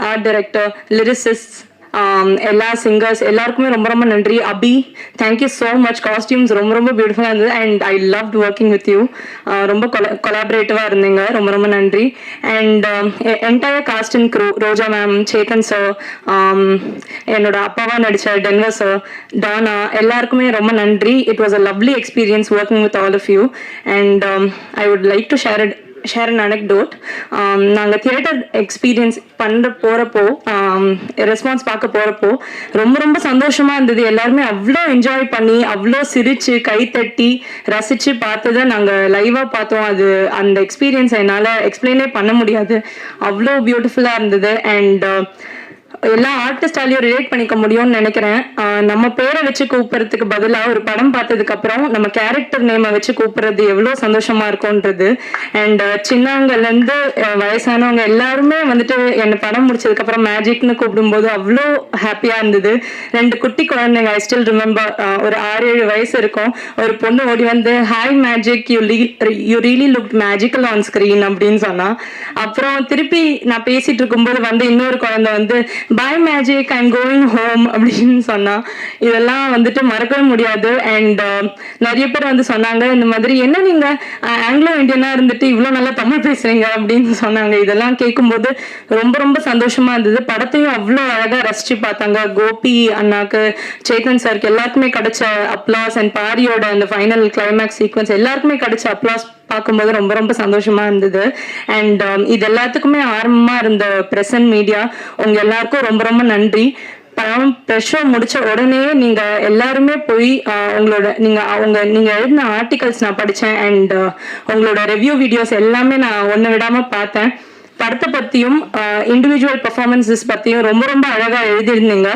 art director, lyricists, எல்லா singers எல்லாருக்குமே ரொம்ப ரொம்ப நன்றி. Abhi, thank you so much. Costumes ரொம்ப ரொம்ப பியூட்டிஃபுல்லாக இருந்தது and I loved working with you. ரொம்ப கொலாபரேட்டிவாக இருந்தீங்க. ரொம்ப ரொம்ப நன்றி. And entire cast and crew, Roja ma'am, Chetan sir, என்னோட அப்பாவா நடித்த டென்வர் சார், டானா, எல்லாருக்குமே ரொம்ப நன்றி. It was a lovely experience working with all of you. And I would like to share an anecdote. நாங்கள் தியேட்டர் எக்ஸ்பீரியன்ஸ் போகிறப்போ ரெஸ்பான்ஸ் பார்க்க போகிறப்போ ரொம்ப ரொம்ப சந்தோஷமாக இருந்தது. எல்லாருமே அவ்வளோ என்ஜாய் பண்ணி அவ்வளோ சிரித்து கைத்தட்டி ரசித்து பார்த்ததை நாங்கள் லைவாக பார்த்தோம். அது அந்த எக்ஸ்பீரியன்ஸ் என்னால் எக்ஸ்பிளைனே பண்ண முடியாது. அவ்வளோ பியூட்டிஃபுல்லாக இருந்தது. அண்ட் எல்லா ஆர்டிஸ்டாலையும் ரிலேட் பண்ணிக்க முடியும்னு நினைக்கிறேன். நம்ம பேரை வச்சு கூப்பிட்றதுக்கு பதிலாக ஒரு படம் பார்த்ததுக்கு அப்புறம் நம்ம கேரக்டர் நேமை வச்சு கூப்பிட்றது எவ்வளோ சந்தோஷமா இருக்கும்ன்றது. அண்ட் சின்னவங்கலேருந்து வயசானவங்க எல்லாருமே வந்துட்டு என்னை படம் முடிச்சதுக்கப்புறம் மேஜிக்னு கூப்பிடும்போது அவ்வளோ ஹாப்பியாக இருந்தது. 2 குட்டி குழந்தைங்க, ஐ ஸ்டில் ரிமெம்பர், ஒரு 6-7 வயசு இருக்கும். ஒரு பொண்ணு ஓடி வந்து hi magic, you really look magical on screen அப்படின்னு சொன்னா. அப்புறம் திருப்பி நான் பேசிட்டு இருக்கும்போது வந்து இன்னொரு குழந்தை வந்து by magic, I'm going home அப்படின்னு சொன்னா. இதெல்லாம் வந்துட்டு மறக்கவே முடியாது. அண்ட் நிறைய பேர் வந்து சொன்னாங்க இந்த மாதிரி, என்ன நீங்க ஆங்கிலோ இந்தியனா இருந்துட்டு இவ்வளோ நல்லா தமிழ் பேசுறீங்க அப்படின்னு சொன்னாங்க. இதெல்லாம் கேட்கும்போது ரொம்ப ரொம்ப சந்தோஷமா இருந்தது. படத்தையும் அவ்வளோ அழகா ரசிச்சு பார்த்தாங்க. கோபி அண்ணாக்கு, சேத்தன் சாருக்கு எல்லாருக்குமே கிடைச்ச அப்ளாஸ் அண்ட் பாரியோட அந்த ஃபைனல் கிளைமேக்ஸ் சீக்வன்ஸ் எல்லாருக்குமே கிடைச்ச அப்ளாஸ் பார்க்கும்போது ரொம்ப ரொம்ப சந்தோஷமா இருந்தது. அண்ட் இது எல்லாத்துக்குமே ஆரம்பமா இருந்த பிரசன்ட் மீடியா, உங்க எல்லாருக்கும் ரொம்ப ரொம்ப நன்றி. படம் ப்ரெஷோ முடிச்ச உடனே நீங்க எல்லாருமே போய் நீங்க எழுதின ஆர்டிகல்ஸ் நான் படித்தேன். அண்ட் உங்களோட ரிவ்யூ வீடியோஸ் எல்லாமே நான் ஒன்று விடாம பார்த்தேன். படத்தை பற்றியும் இண்டிவிஜுவல் பர்ஃபார்மன்ஸஸ் பற்றியும் ரொம்ப ரொம்ப அழகாக எழுதியிருந்தீங்க.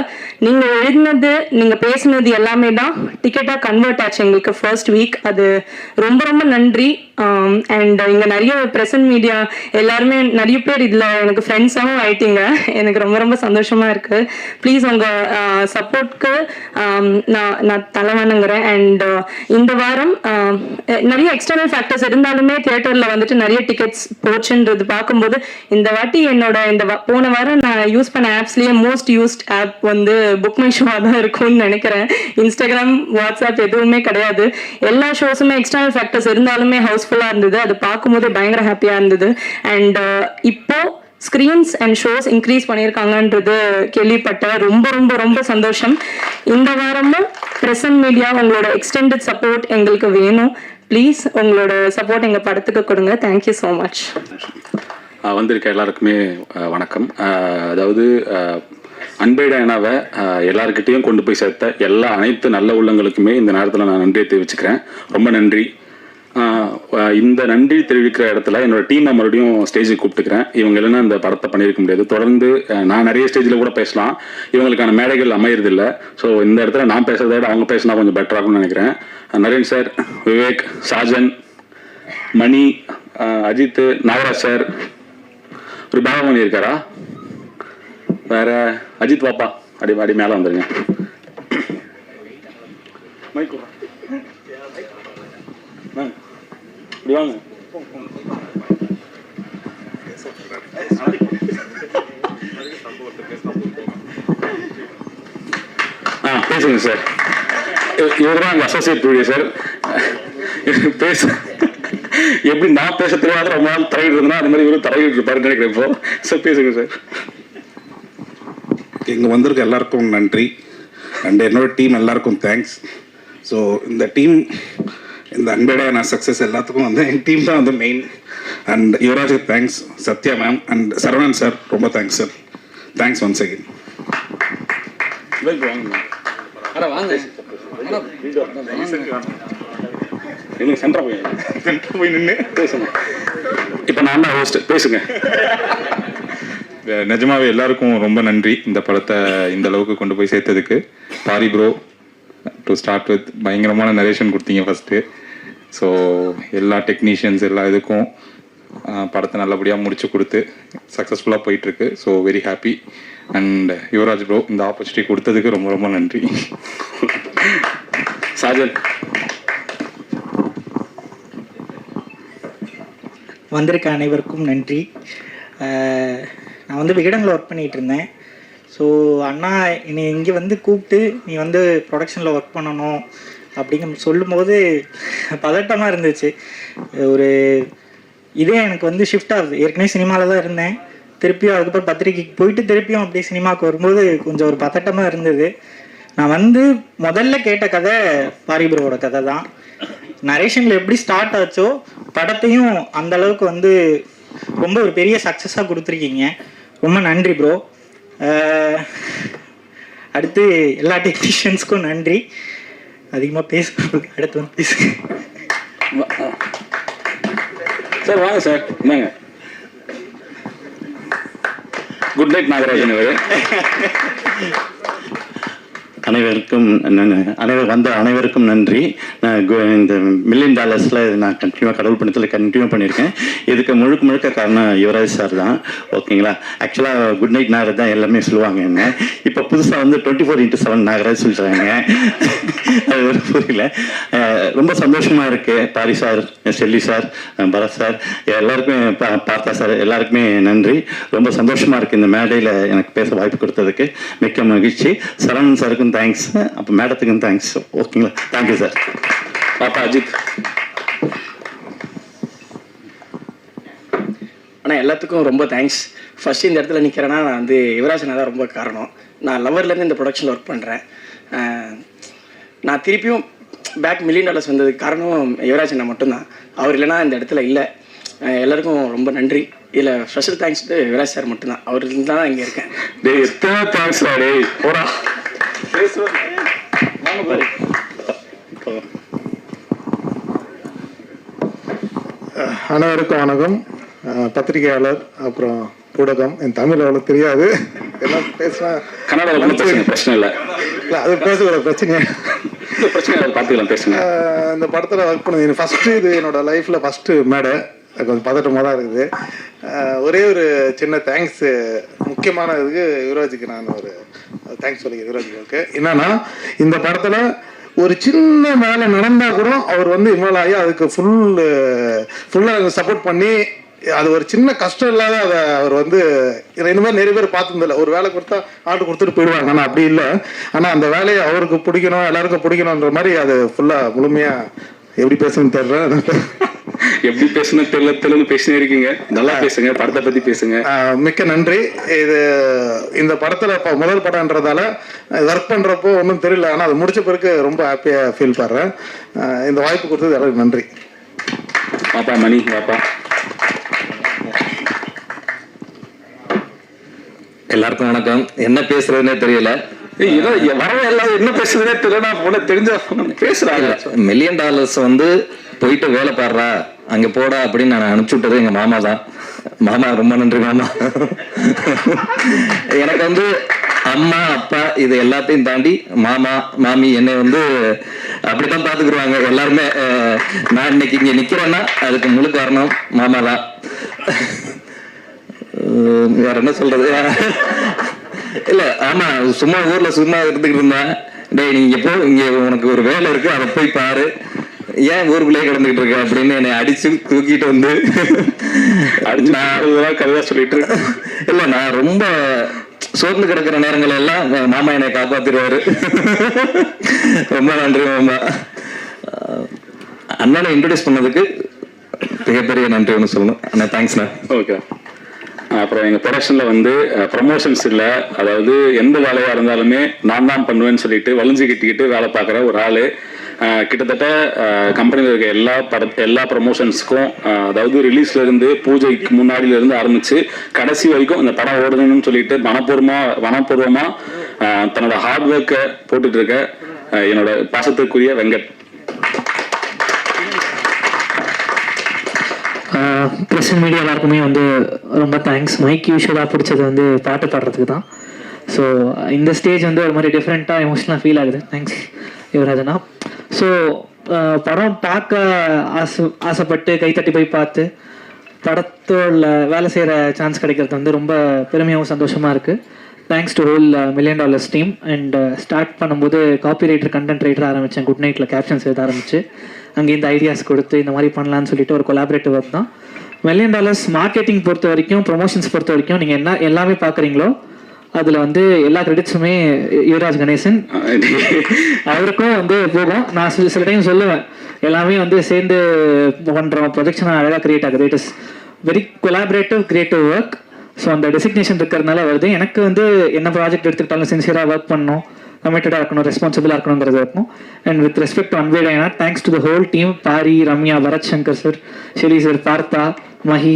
நீங்கள் எழுதினது, நீங்கள் பேசினது எல்லாமே தான் டிக்கெட்டாக கன்வெர்ட் ஆச்சு எங்களுக்கு ஃபர்ஸ்ட் வீக். அது ரொம்ப ரொம்ப நன்றி. அண்ட் இங்கே நிறைய ப்ரெசன்ட் மீடியா எல்லாருமே நிறைய பேர் இதில் எனக்கு ஃப்ரெண்ட்ஸாகவும் ஆயிட்டீங்க. எனக்கு ரொம்ப ரொம்ப சந்தோஷமாக இருக்குது. ப்ளீஸ் உங்கள் சப்போர்ட்க்கு நான் தலை வணங்குறேன். அண்ட் இந்த வாரம் நிறைய எக்ஸ்டர்னல் ஃபேக்டர்ஸ் இருந்தாலுமே தியேட்டரில் வந்துட்டு நிறைய டிக்கெட்ஸ் போச்சுன்றது பார்க்கும்போது இந்த வாட்டி என்னோட போன வாரம் நான் யூஸ் பண்ண ஆப்ஸ்லயே மோஸ்ட் யூஸ்ட் ஆப் வந்து புக் மை ஷோவா தான் இருக்கும்னு நினைக்கிறேன். இன்ஸ்டாகிராம், வாட்ஸ்அப் எதுவுமே கிடையாது. எல்லா ஷோஸுமே எக்ஸ்டர்னல் ஃபேக்டர்ஸ் இருந்தாலுமே ஹவுஸ்ஃபுல்லா இருந்தது. அது பார்க்கும்போது பயங்கர ஹாப்பியா இருந்தது. அண்ட் இப்போ ஸ்க்ரீன்ஸ் அண்ட் ஷோஸ் இன்க்ரீஸ் பண்ணியிருக்காங்கன்றது கேள்விப்பட்ட ரொம்ப ரொம்ப ரொம்ப சந்தோஷம். இந்த வாரமும் பிரசன்ட் மீடியா உங்களோட எக்ஸ்டெண்டட் சப்போர்ட் எங்களுக்கு வேணும். ப்ளீஸ் உங்களோட சப்போர்ட் எங்கள் படத்துக்கு கொடுங்க. Thank you so much. வந்திருக்க எல்லாருக்குமே வணக்கம். அதாவது அன்பே டயானாவை எல்லாருக்கிட்டையும் கொண்டு போய் சேர்த்த அனைத்து நல்ல உள்ளங்களுக்குமே இந்த நேரத்தில் நான் நன்றியை தெரிவிச்சுக்கிறேன். ரொம்ப நன்றி. இந்த நன்றி தெரிவிக்கிற இடத்துல என்னோட டீமை மறுபடியும் ஸ்டேஜுக்கு கூப்பிட்டுக்கிறேன். இவங்க இல்லைன்னா இந்த படத்தை பண்ணியிருக்க முடியாது. தொடர்ந்து நான் நிறைய ஸ்டேஜில் கூட பேசலாம், இவங்களுக்கான மேடைகள் அமையறதில்ல. ஸோ இந்த இடத்துல நான் பேசுறதை விட அவங்க பேசினா கொஞ்சம் பெட்டராகும்னு நினைக்கிறேன். நரேன் சார், விவேக், சாஜன், மணி, அஜித், நாகராஜ் சார், ஒரு பாகமணி இருக்காரா, வேற அஜித் பாப்பா, அடி மேலே வந்துருங்க. இப்படி வாங்க. பேசுங்க சார். இவர் தான் எங்கள் அசோசியேட் ப்ரொடியூசர். பேச எப்படி நான் பேச தெரியாத ரொம்ப நாள் தரையிட்டு இருந்தேன்னா அது மாதிரி இவரும் தரையிட்டு இருப்பாரு நினைக்கிறேன். இப்போ சார் பேசுங்க சார். இங்கே வந்திருக்க எல்லாருக்கும் நன்றி. அண்ட் என்னோட டீம் எல்லாருக்கும் தேங்க்ஸ். ஸோ இந்த டீம், இந்த அன்பே டயானா சக்ஸஸ் எல்லாத்துக்கும் வந்து என் டீம் தான் வந்து மெயின். அண்ட் யுவராஜுக்கு thanks, Sathya ma'am and Saravanan sir ரொம்ப thanks sir. Thanks once again. இப்போ நான் தான் ஹோஸ்ட், பேசுங்க. நிஜமாவே எல்லாருக்கும் ரொம்ப நன்றி இந்த படத்தை இந்த அளவுக்கு கொண்டு போய் சேர்த்ததுக்கு. Paari bro to start with பயங்கரமான நரேஷன் கொடுத்தீங்க ஃபஸ்ட்டு. ஸோ எல்லா டெக்னீஷியன்ஸ் எல்லா இதுக்கும் படத்தை நல்லபடியாக முடிச்சு கொடுத்து சக்ஸஸ்ஃபுல்லாக போயிட்டுருக்கு. So very happy. And Yuvaraj bro இந்த ஆப்பர்ச்சுனிட்டி கொடுத்ததுக்கு ரொம்ப ரொம்ப நன்றி. சாஜன். வந்திருக்க அனைவருக்கும் நன்றி. நான் வந்து விகடனில் ஒர்க் பண்ணிகிட்டு இருந்தேன். ஸோ அண்ணா என்னை இங்கே வந்து கூப்பிட்டு நீ வந்து ப்ரொடக்ஷனில் ஒர்க் பண்ணணும் அப்படிங்க சொல்லும்போது பதட்டமாக இருந்துச்சு. ஒரு இதே எனக்கு வந்து ஷிஃப்ட் ஆகுது. ஏற்கனவே சினிமாவில் தான் இருந்தேன், திருப்பியும் அதுக்கப்புறம் பத்திரிக்கைக்கு போயிட்டு திருப்பியும் அப்படியே சினிமாவுக்கு வரும்போது கொஞ்சம் ஒரு பதட்டமாக இருந்தது. நான் வந்து முதல்ல கேட்ட கதை பாரிபுரோட கதை தான். நரேஷனில் எப்படி ஸ்டார்ட் ஆச்சோ படத்தையும் அந்த அளவுக்கு வந்து ரொம்ப ஒரு பெரிய சக்ஸஸாக கொடுத்துருக்கீங்க. ரொம்ப நன்றி ப்ரோ. அடுத்து எல்லா டெக்னீஷியன்ஸ்க்கும் நன்றி. அதிகமாக பேசுகிறதுக்கு அடுத்து வந்து பேசுங்க சார். வாங்க சார், என்னங்க. Good night Nagarajan. அனைவருக்கும் நன்றி. நான் இந்த $1 million நான் கண்டினியூவாக கடவுள் பணத்தில் கண்டினியூ பண்ணியிருக்கேன். இதுக்கு முழுக்க காரணம் யுவராஜ் சார் தான். ஓகேங்களா? ஆக்சுவலாக குட் நைட் நாகராஜ் தான் எல்லாமே சொல்லுவாங்க. என்ன இப்போ புதுசாக வந்து 24/7 நாகராஜ் சொல்கிறாங்க. அது புரியல. ரொம்ப சந்தோஷமாக இருக்குது. Paari sir, Shelly sir, Bharath sir, எல்லாருக்குமே, பார்த்தா சார், எல்லாருக்குமே நன்றி. ரொம்ப சந்தோஷமாக இருக்குது இந்த மேடையில் எனக்கு பேச வாய்ப்பு கொடுத்ததுக்கு. மிக்க மகிழ்ச்சி. சரவணன் சாருக்கும் தேங்க்ஸ், அப்போ மேடத்துக்கும் தேங்க்ஸ். ஓகேங்களா? Thank you sir. பாப்பா அஜித். ஆனால் எல்லாத்துக்கும் ரொம்ப தேங்க்ஸ். ஃபஸ்ட்டு இந்த இடத்துல நிற்கிறேன்னா நான் வந்து யுவராஜனா தான் ரொம்ப காரணம். நான் லவர்லேருந்து இந்த ப்ரொடக்ஷனில் ஒர்க் பண்ணுறேன். நான் திருப்பியும் பேக் $1 million வந்ததுக்கு காரணம் யுவராஜனா மட்டும்தான். அவர் இல்லைனா இந்த இடத்துல இல்லை. எல்லாருக்கும் ரொம்ப நன்றி. இதில் ஸ்பெஷல் தேங்க்ஸ் யுவராஜ் சார் மட்டும்தான். அவர் தான் இங்கே இருக்கேன். டேய், எத்தனை தேங்க்ஸ் டே. போடா. அனைவருக்கும் வணக்கம். பத்திரிகையாளர், அப்புறம் ஊடகம். என் தமிழ் அவ்வளோ தெரியாது, எல்லாம் பேசுவேன். கன்னடாவில் பிரச்சனை இல்லை, அது பேசுகிற பிரச்சனை பார்த்துக்கலாம், பேசுங்க. இந்த படத்தில் ஒர்க் பண்ணது ஃபஸ்ட்டு, இது என்னோட லைஃப்பில் ஃபஸ்ட்டு மேடை. கொஞ்சம் பதட்டமாக தான் இருக்குது. ஒரே ஒரு சின்ன தேங்க்ஸ், முக்கியமான இதுக்கு யுவராஜுக்கு நான் ஒரு தேங்க்ஸ் சொல்லிக்கிறேன். யுவராஜுக்கு என்னன்னா, இந்த படத்தில் ஒரு சின்ன வேலை நடந்தால் கூட அவர் வந்து இன்வால்வ் ஆகி அதுக்கு ஃபுல்லாக சப்போர்ட் பண்ணி, அது ஒரு சின்ன கஷ்டம் இல்லாத அதை அவர் வந்து இந்த மாதிரி நிறைய பேர் பார்த்துருந்தில்ல. ஒரு வேலை கொடுத்தா ஆர்டர் கொடுத்துட்டு போயிடுவாங்க, ஆனால் அப்படி இல்லை. ஆனால் அந்த வேலையை அவருக்கு பிடிக்கணும், எல்லாருக்கும் பிடிக்கணுன்ற மாதிரி அது ஃபுல்லாக முழுமையாக எப்படி பேசணும்னு தெரியல, எப்படி பேசணும் தெரியல, தெலுங்கு பேசினே இருக்கீங்க. நல்லா பேசுங்க, படத்தை பற்றி பேசுங்க. மிக்க நன்றி. இது இந்த படத்தில் இப்போ முதல் படம்ன்றதால ஒர்க் பண்ணுறப்போ ஒன்றும் தெரியல, ஆனால் அது முடிச்ச பிறகு ரொம்ப ஹாப்பியாக ஃபீல் பண்ணுறேன். இந்த வாய்ப்பு கொடுத்தது எல்லாருக்கும் நன்றி. பாப்பா மணி, பாப்பா. எல்லாருக்கும் வணக்கம். என்ன பேசுறதுன்னே தெரியல. வர எல்லாம் என்ன பேசுறதுனே தெரியல. போன தெரிஞ்ச பேசுறாங்க. $1 million வந்து போயிட்டு வேலை பாடுறா, அங்கே போடா அப்படின்னு நான் அனுப்பிச்சு விட்டது எங்கள் மாமா தான். மாமா ரொம்ப நன்றி மாமா. எனக்கு வந்து அம்மா அப்பா இது எல்லாத்தையும் தாண்டி மாமா மாமி என்னை வந்து அப்படித்தான் பார்த்துக்குருவாங்க எல்லாருமே. நான் இன்னைக்கு இங்கே நிற்கிறேன்னா அதுக்கு முழு காரணம் மாமா தான். வேற என்ன சொல்றது? இல்லை, ஆமாம், சும்மா ஊரில் சும்மா இருந்துக்கிட்டு இருந்தேன். டேய் நீங்க போ, இங்கே உனக்கு ஒரு வேலை இருக்கு, அதை போய் பாரு, ஏன் ஊருக்குள்ளே கிடந்துகிட்டு இருக்க அப்படின்னு என்னை அடிச்சு தூக்கிட்டு வந்து நான் கதையா சொல்லிட்டு. இல்லை, நான் ரொம்ப சோர்ந்து கிடக்கிற நேரங்கள் எல்லாம் மாமா என்னை காப்பாத்திடுவாரு. ரொம்ப நன்றி மாமா. அண்ணனை இன்ட்ரோடியூஸ் பண்ணதுக்கு மிகப்பெரிய நன்றி ஒன்று சொல்லணும் அண்ணா. தேங்க்ஸ்ண்ணா. ஓகே. அப்புறம் எங்கள் ப்ரொடக்ஷனில் வந்து ப்ரமோஷன்ஸ் இல்லை, அதாவது எந்த வேலையாக இருந்தாலுமே நான் தான் பண்ணுவேன்னு சொல்லிட்டு வலிஞ்சு கட்டிக்கிட்டு வேலை பார்க்குற ஒரு ஆள். கிட்டத்தட்ட கம்பெனியில் இருக்க எல்லா ப்ரமோஷன்ஸுக்கும், அதாவது ரிலீஸ்லேருந்து பூஜைக்கு முன்னாடியிலேருந்து ஆரம்பித்து கடைசி வரைக்கும் இந்த படம் ஓடணும்னு சொல்லிட்டு மனப்பூர்வமாக தன்னோட ஹார்ட் ஒர்க்கை போட்டுட்டு இருக்க என்னோட பாசத்துக்குரிய வெங்கட். ப்ரெஸ் மீடியா எல்லாருக்குமே வந்து ரொம்ப தேங்க்ஸ். மைக் யூஸ்வலாக பிடிச்சது வந்து பாட்டு பாடுறதுக்கு தான். ஸோ இந்த ஸ்டேஜ் வந்து ஒரு மாதிரி டிஃப்ரெண்ட்டாக எமோஷனலாக ஃபீல் ஆகுது. தேங்க்ஸ் யுவராஜனா. ஸோ படம் பார்க்க ஆசைப்பட்டு கைத்தட்டி போய் பார்த்து படத்தோட வேலை செய்கிற சான்ஸ் கிடைக்கிறது வந்து ரொம்ப பெருமையாகவும் சந்தோஷமாக இருக்குது. Thanks to whole $1 million team. And start பண்ணும்போது காப்பி ரைட்டர், கண்டென்ட் ரைட்டர் ஆரம்பித்தேன். குட் நைட்டில் கேப்ஷன்ஸ் எழுத ஆரம்பிச்சு அங்கே இந்த ஐடியாஸ் கொடுத்து இந்த மாதிரி பண்ணலான்னு சொல்லிட்டு ஒரு கொலாபரேட்டிவ் ஒர்க் தான். $1 million மார்க்கெட்டிங் பொறுத்த வரைக்கும், ப்ரொமோஷன்ஸ் பொறுத்த வரைக்கும் நீங்கள் என்ன எல்லாமே பார்க்குறீங்களோ அதில் வந்து எல்லா கிரெடிட்ஸுமே யுவராஜ் கணேசன் அவருக்கும் வந்து போகும். நான் சில டைம் சொல்லுவேன், எல்லாமே வந்து சேர்ந்து பண்ணுறோம், ப்ரொஜெக்ஷன் அழகாக கிரியேட் ஆகுது. It is very collaborative creative work. So அந்த டெசிக்னேஷன் இருக்கிறதுனால வருது. எனக்கு வந்து என்ன ப்ராஜெக்ட் எடுத்துக்கிட்டாலும் சின்சியராக ஒர்க் பண்ணணும், கமிட்டடாக இருக்கணும், ரெஸ்பான்சிபிளாக இருக்கணுங்கிறது இருக்கும். அண்ட் வித் ரெஸ்பெக்ட் டு அன்வேடைனா, thanks to the whole team, Paari, Ramya, Bharath Shankar sir, Shelly sir, Partha, Mahi,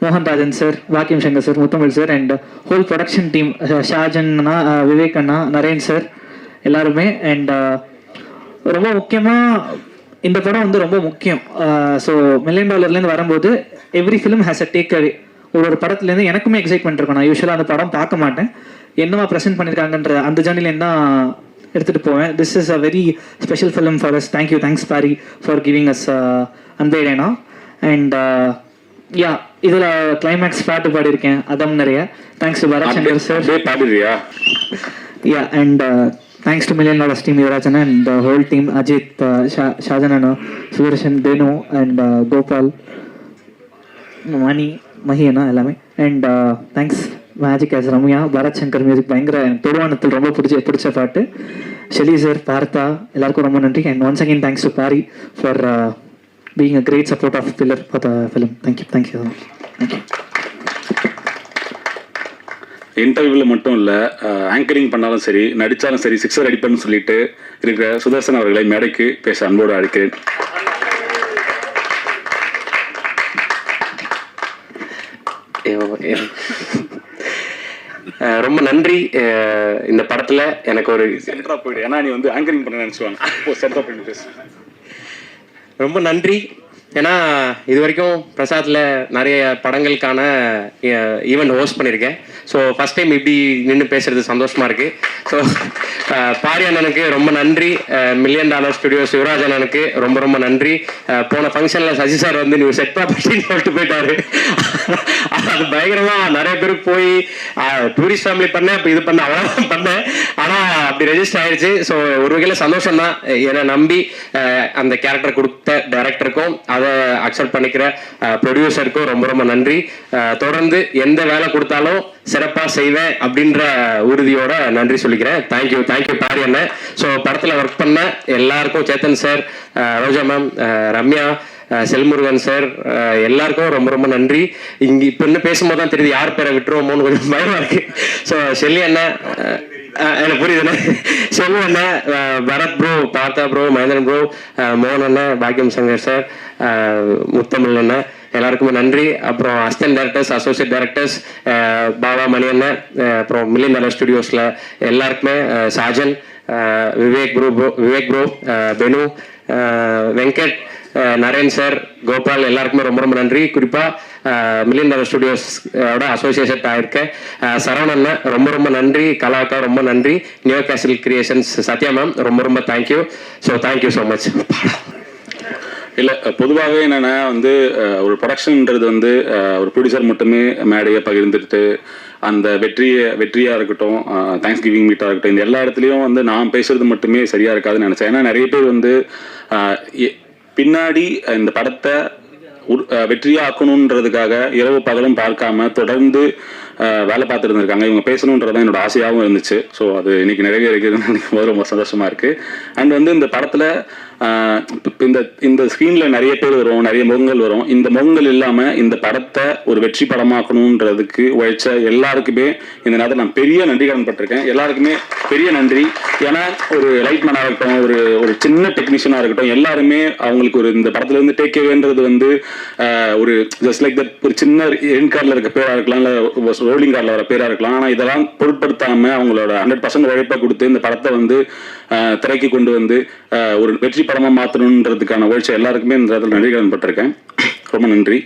Mohanrajan sir, வாக்கியம் Shankar sir, Muthamizh sir, and whole production team, Shajan அண்ணா, விவேக் அண்ணா, நரேன் சார், எல்லாருமே. அண்ட் ரொம்ப முக்கியமாக இந்த படம் வந்து ரொம்ப முக்கியம். ஸோ $1 மில்லியன் வரும்போது every film has a takeaway. ஒரு படத்துலேருந்து எனக்குமே எக்ஸைட்மெண்ட் இருக்கும். நான் யூஸ்வலாக அந்த படம் பார்க்க மாட்டேன், என்னவா ப்ரெசென்ட் பண்ணியிருக்காங்கன்ற அந்த ஜர்னிலேருந்து தான் எடுத்துகிட்டு போவேன். This is a very special film for us. Thank you, thanks Paari for giving us அன்பேடேனா. அண்ட் யா, இதில் கிளைமேக்ஸ் பாட்டு பாடியிருக்கேன், அதம் நிறைய. Thanks to Bharath Shankar sir. பாடுறியா? Yeah, and thanks to $1 Million team, Yuvrajana, and the whole team, Ajit, Shajanana, Sudarshan, Benu, and Gopal, Mani, Mahina, எல்லாமே. And thanks Magic as Ramya, Bharat Shankar music பயங்கர தொடுவானத்தில் ரொம்ப பிடிச்ச பாட்டு. ஷெலி சார், பார்த்தா, எல்லாருக்கும் ரொம்ப நன்றி. And once again thanks to Pari for being a great support of pillar for the film. Thank you. Thank you. இன்டர்வியூவில் மட்டும் இல்லை, ஆங்கரிங் பண்ணாலும் சரி, நடித்தாலும் சரி, சிக்ஸர் அடிப்பேன்னு சொல்லிட்டு இருக்கிற சுதர்சன் அவர்களை மேடைக்கு பேச அன்போடு அழைக்கிறேன். ரொம்ப நன்றி. இந்த படத்தில் எனக்கு ஒரு சென்டராக போயிடு, ஏன்னா நீ வந்து ஆங்கரிங் பண்ண நினச்சுவாங்க. சென்டராக போயிட்டு பேசு. ரொம்ப நன்றி. ஏன்னா இது வரைக்கும் பிரசாத்தில் நிறைய படங்களுக்கான ஈவெண்ட் ஹோஸ்ட் பண்ணியிருக்கேன். ஸோ ஃபஸ்ட் டைம் இப்படி நின்று பேசுகிறது சந்தோஷமாக இருக்குது. ஸோ பாரி அண்ணனுக்கு ரொம்ப நன்றி. $1 Million ஸ்டுடியோஸ் யுவராஜ் அண்ணனுக்கு ரொம்ப ரொம்ப நன்றி. போன ஃபங்க்ஷனில் சசி சார் வந்து நீ செட் ப்ராப்பர்ட்டின்னு சொல்லிட்டு போயிட்டாரு. அது பயங்கரமாக நிறைய பேருக்கு போய் டூரிஸ்ட் ஃபேமிலி பண்ணேன், இப்போ இது பண்ண அவ்வளோதான் பண்ணேன். ஆனால் அப்படி ரெஜிஸ்டர் ஆயிடுச்சு. ஸோ ஒரு வகையில் சந்தோஷம் தான். என்னை நம்பி அந்த கேரக்டர் கொடுத்த டைரக்டருக்கும் அதை அக்செப்ட் பண்ணிக்கிற ப்ரொடியூசருக்கும் ரொம்ப ரொம்ப நன்றி. தொடர்ந்து எந்த வேலை கொடுத்தாலும் சிறப்பாக செய்வேன் அப்படின்ற உறுதியோட நன்றி சொல்லிக்கிறேன். தேங்க்யூ பாரி அண்ணன். ஸோ படத்தில் ஒர்க் பண்ண எல்லாருக்கும், சேத்தன் சார், ரோஜா மேம், ரம்யா, செல்முருகன் சார், எல்லாருக்கும் ரொம்ப ரொம்ப நன்றி. இங்கே இப்போ இன்னும் பேசும்போது தான் தெரியுது யார் பேரை விட்டுருவோமோன்னு கொஞ்சம் பயமாக இருக்கு. ஸோ ஷெல்லி அண்ணன், எனக்கு புரியுதுண்ணே, செல்வ அண்ணன், பரத் ப்ரோ, பார்த்தா ப்ரோ, மகேந்திரன் ப்ரோ, மோகன் அண்ணன், பாக்கியம் சங்கர் சார், முத்தமிழ் அண்ணன், எல்லாருக்குமே நன்றி. அப்புறம் assistant directors, associate directors, Baba, Mani அண்ணன், அப்புறம் $1 Million ஸ்டுடியோஸில் எல்லாருக்குமே, சாஜன், விவேக் ப்ரோ, பெனு, வெங்கட், நரேன் சார், கோபால், எல்லாருக்குமே ரொம்ப ரொம்ப நன்றி. குறிப்பாக $1 Million ஸ்டுடியோஸோட அசோசியேஷன் ஆகிருக்க சரவணன் ரொம்ப ரொம்ப நன்றி. கலாக்கா ரொம்ப நன்றி. நியூ கேசில் கிரியேஷன்ஸ் சத்யா மேம் ரொம்ப ரொம்ப தேங்க்யூ. Thank you so much. இல்லை, பொதுவாகவே என்னென்னா வந்து ஒரு ப்ரொடக்ஷன்ன்றது வந்து ஒரு ப்ரொடியூசர் மட்டுமே மேடையை பகிர்ந்துட்டு அந்த வெற்றியாக இருக்கட்டும், தேங்க்ஸ் கிவிங் மீட்டாக இருக்கட்டும், இந்த எல்லா இடத்துலையும் வந்து நான் பேசுறது மட்டுமே சரியாக இருக்காதுன்னு நினச்சேன். ஏன்னா நிறைய பேர் வந்து பின்னாடி இந்த படத்தை வெற்றியாக்கணுன்றதுக்காக இரவு பகலும் பார்க்காம தொடர்ந்து வேலை பார்த்துட்டு இருந்திருக்காங்க. இவங்க பேசணுன்றதான் என்னோட ஆசையாகவும் இருந்துச்சு. ஸோ அது இன்னைக்கு நிறைவேறிக்கிறதுன்னு நினைக்கும் போது ரொம்ப சந்தோஷமா இருக்கு. அண்ட் வந்து இந்த படத்தில் இந்த ஸ்க்ரீனில் நிறைய பேர் வரும், நிறைய முகங்கள் வரும். இந்த முகங்கள் இல்லாமல் இந்த படத்தை ஒரு வெற்றி படமாக்கணுன்றதுக்கு உழைச்ச எல்லாருக்குமே இந்த நேரத்தில் நான் பெரிய நன்றி கடன் பட்டிருக்கேன். எல்லாருக்குமே பெரிய நன்றி. ஏன்னா ஒரு லைட்மேனாக இருக்கட்டும், ஒரு சின்ன டெக்னீஷியனாக இருக்கட்டும், எல்லாருமே அவங்களுக்கு ஒரு இந்த படத்துல இருந்து டேக் அவேன்றது வந்து ஒரு ஜஸ்ட் லைக் தட் ஒரு சின்ன என் கார்டில் இருக்க பேராக இருக்கலாம், இல்லை ரோலிங் கார்டில் வர பேராக இருக்கலாம். ஆனால் இதெல்லாம் பொருட்படுத்தாமல் அவங்களோட 100% உழைப்பை கொடுத்து இந்த படத்தை வந்து திரைக்கு கொண்டு வந்து ஒரு வெற்றி படமாக மாற்றணுன்றதுக்கான உழைச்ச எல்லாருக்குமே இந்த இடத்துல நன்றி கடன் பட்டிருக்கேன். ரொம்ப நன்றி.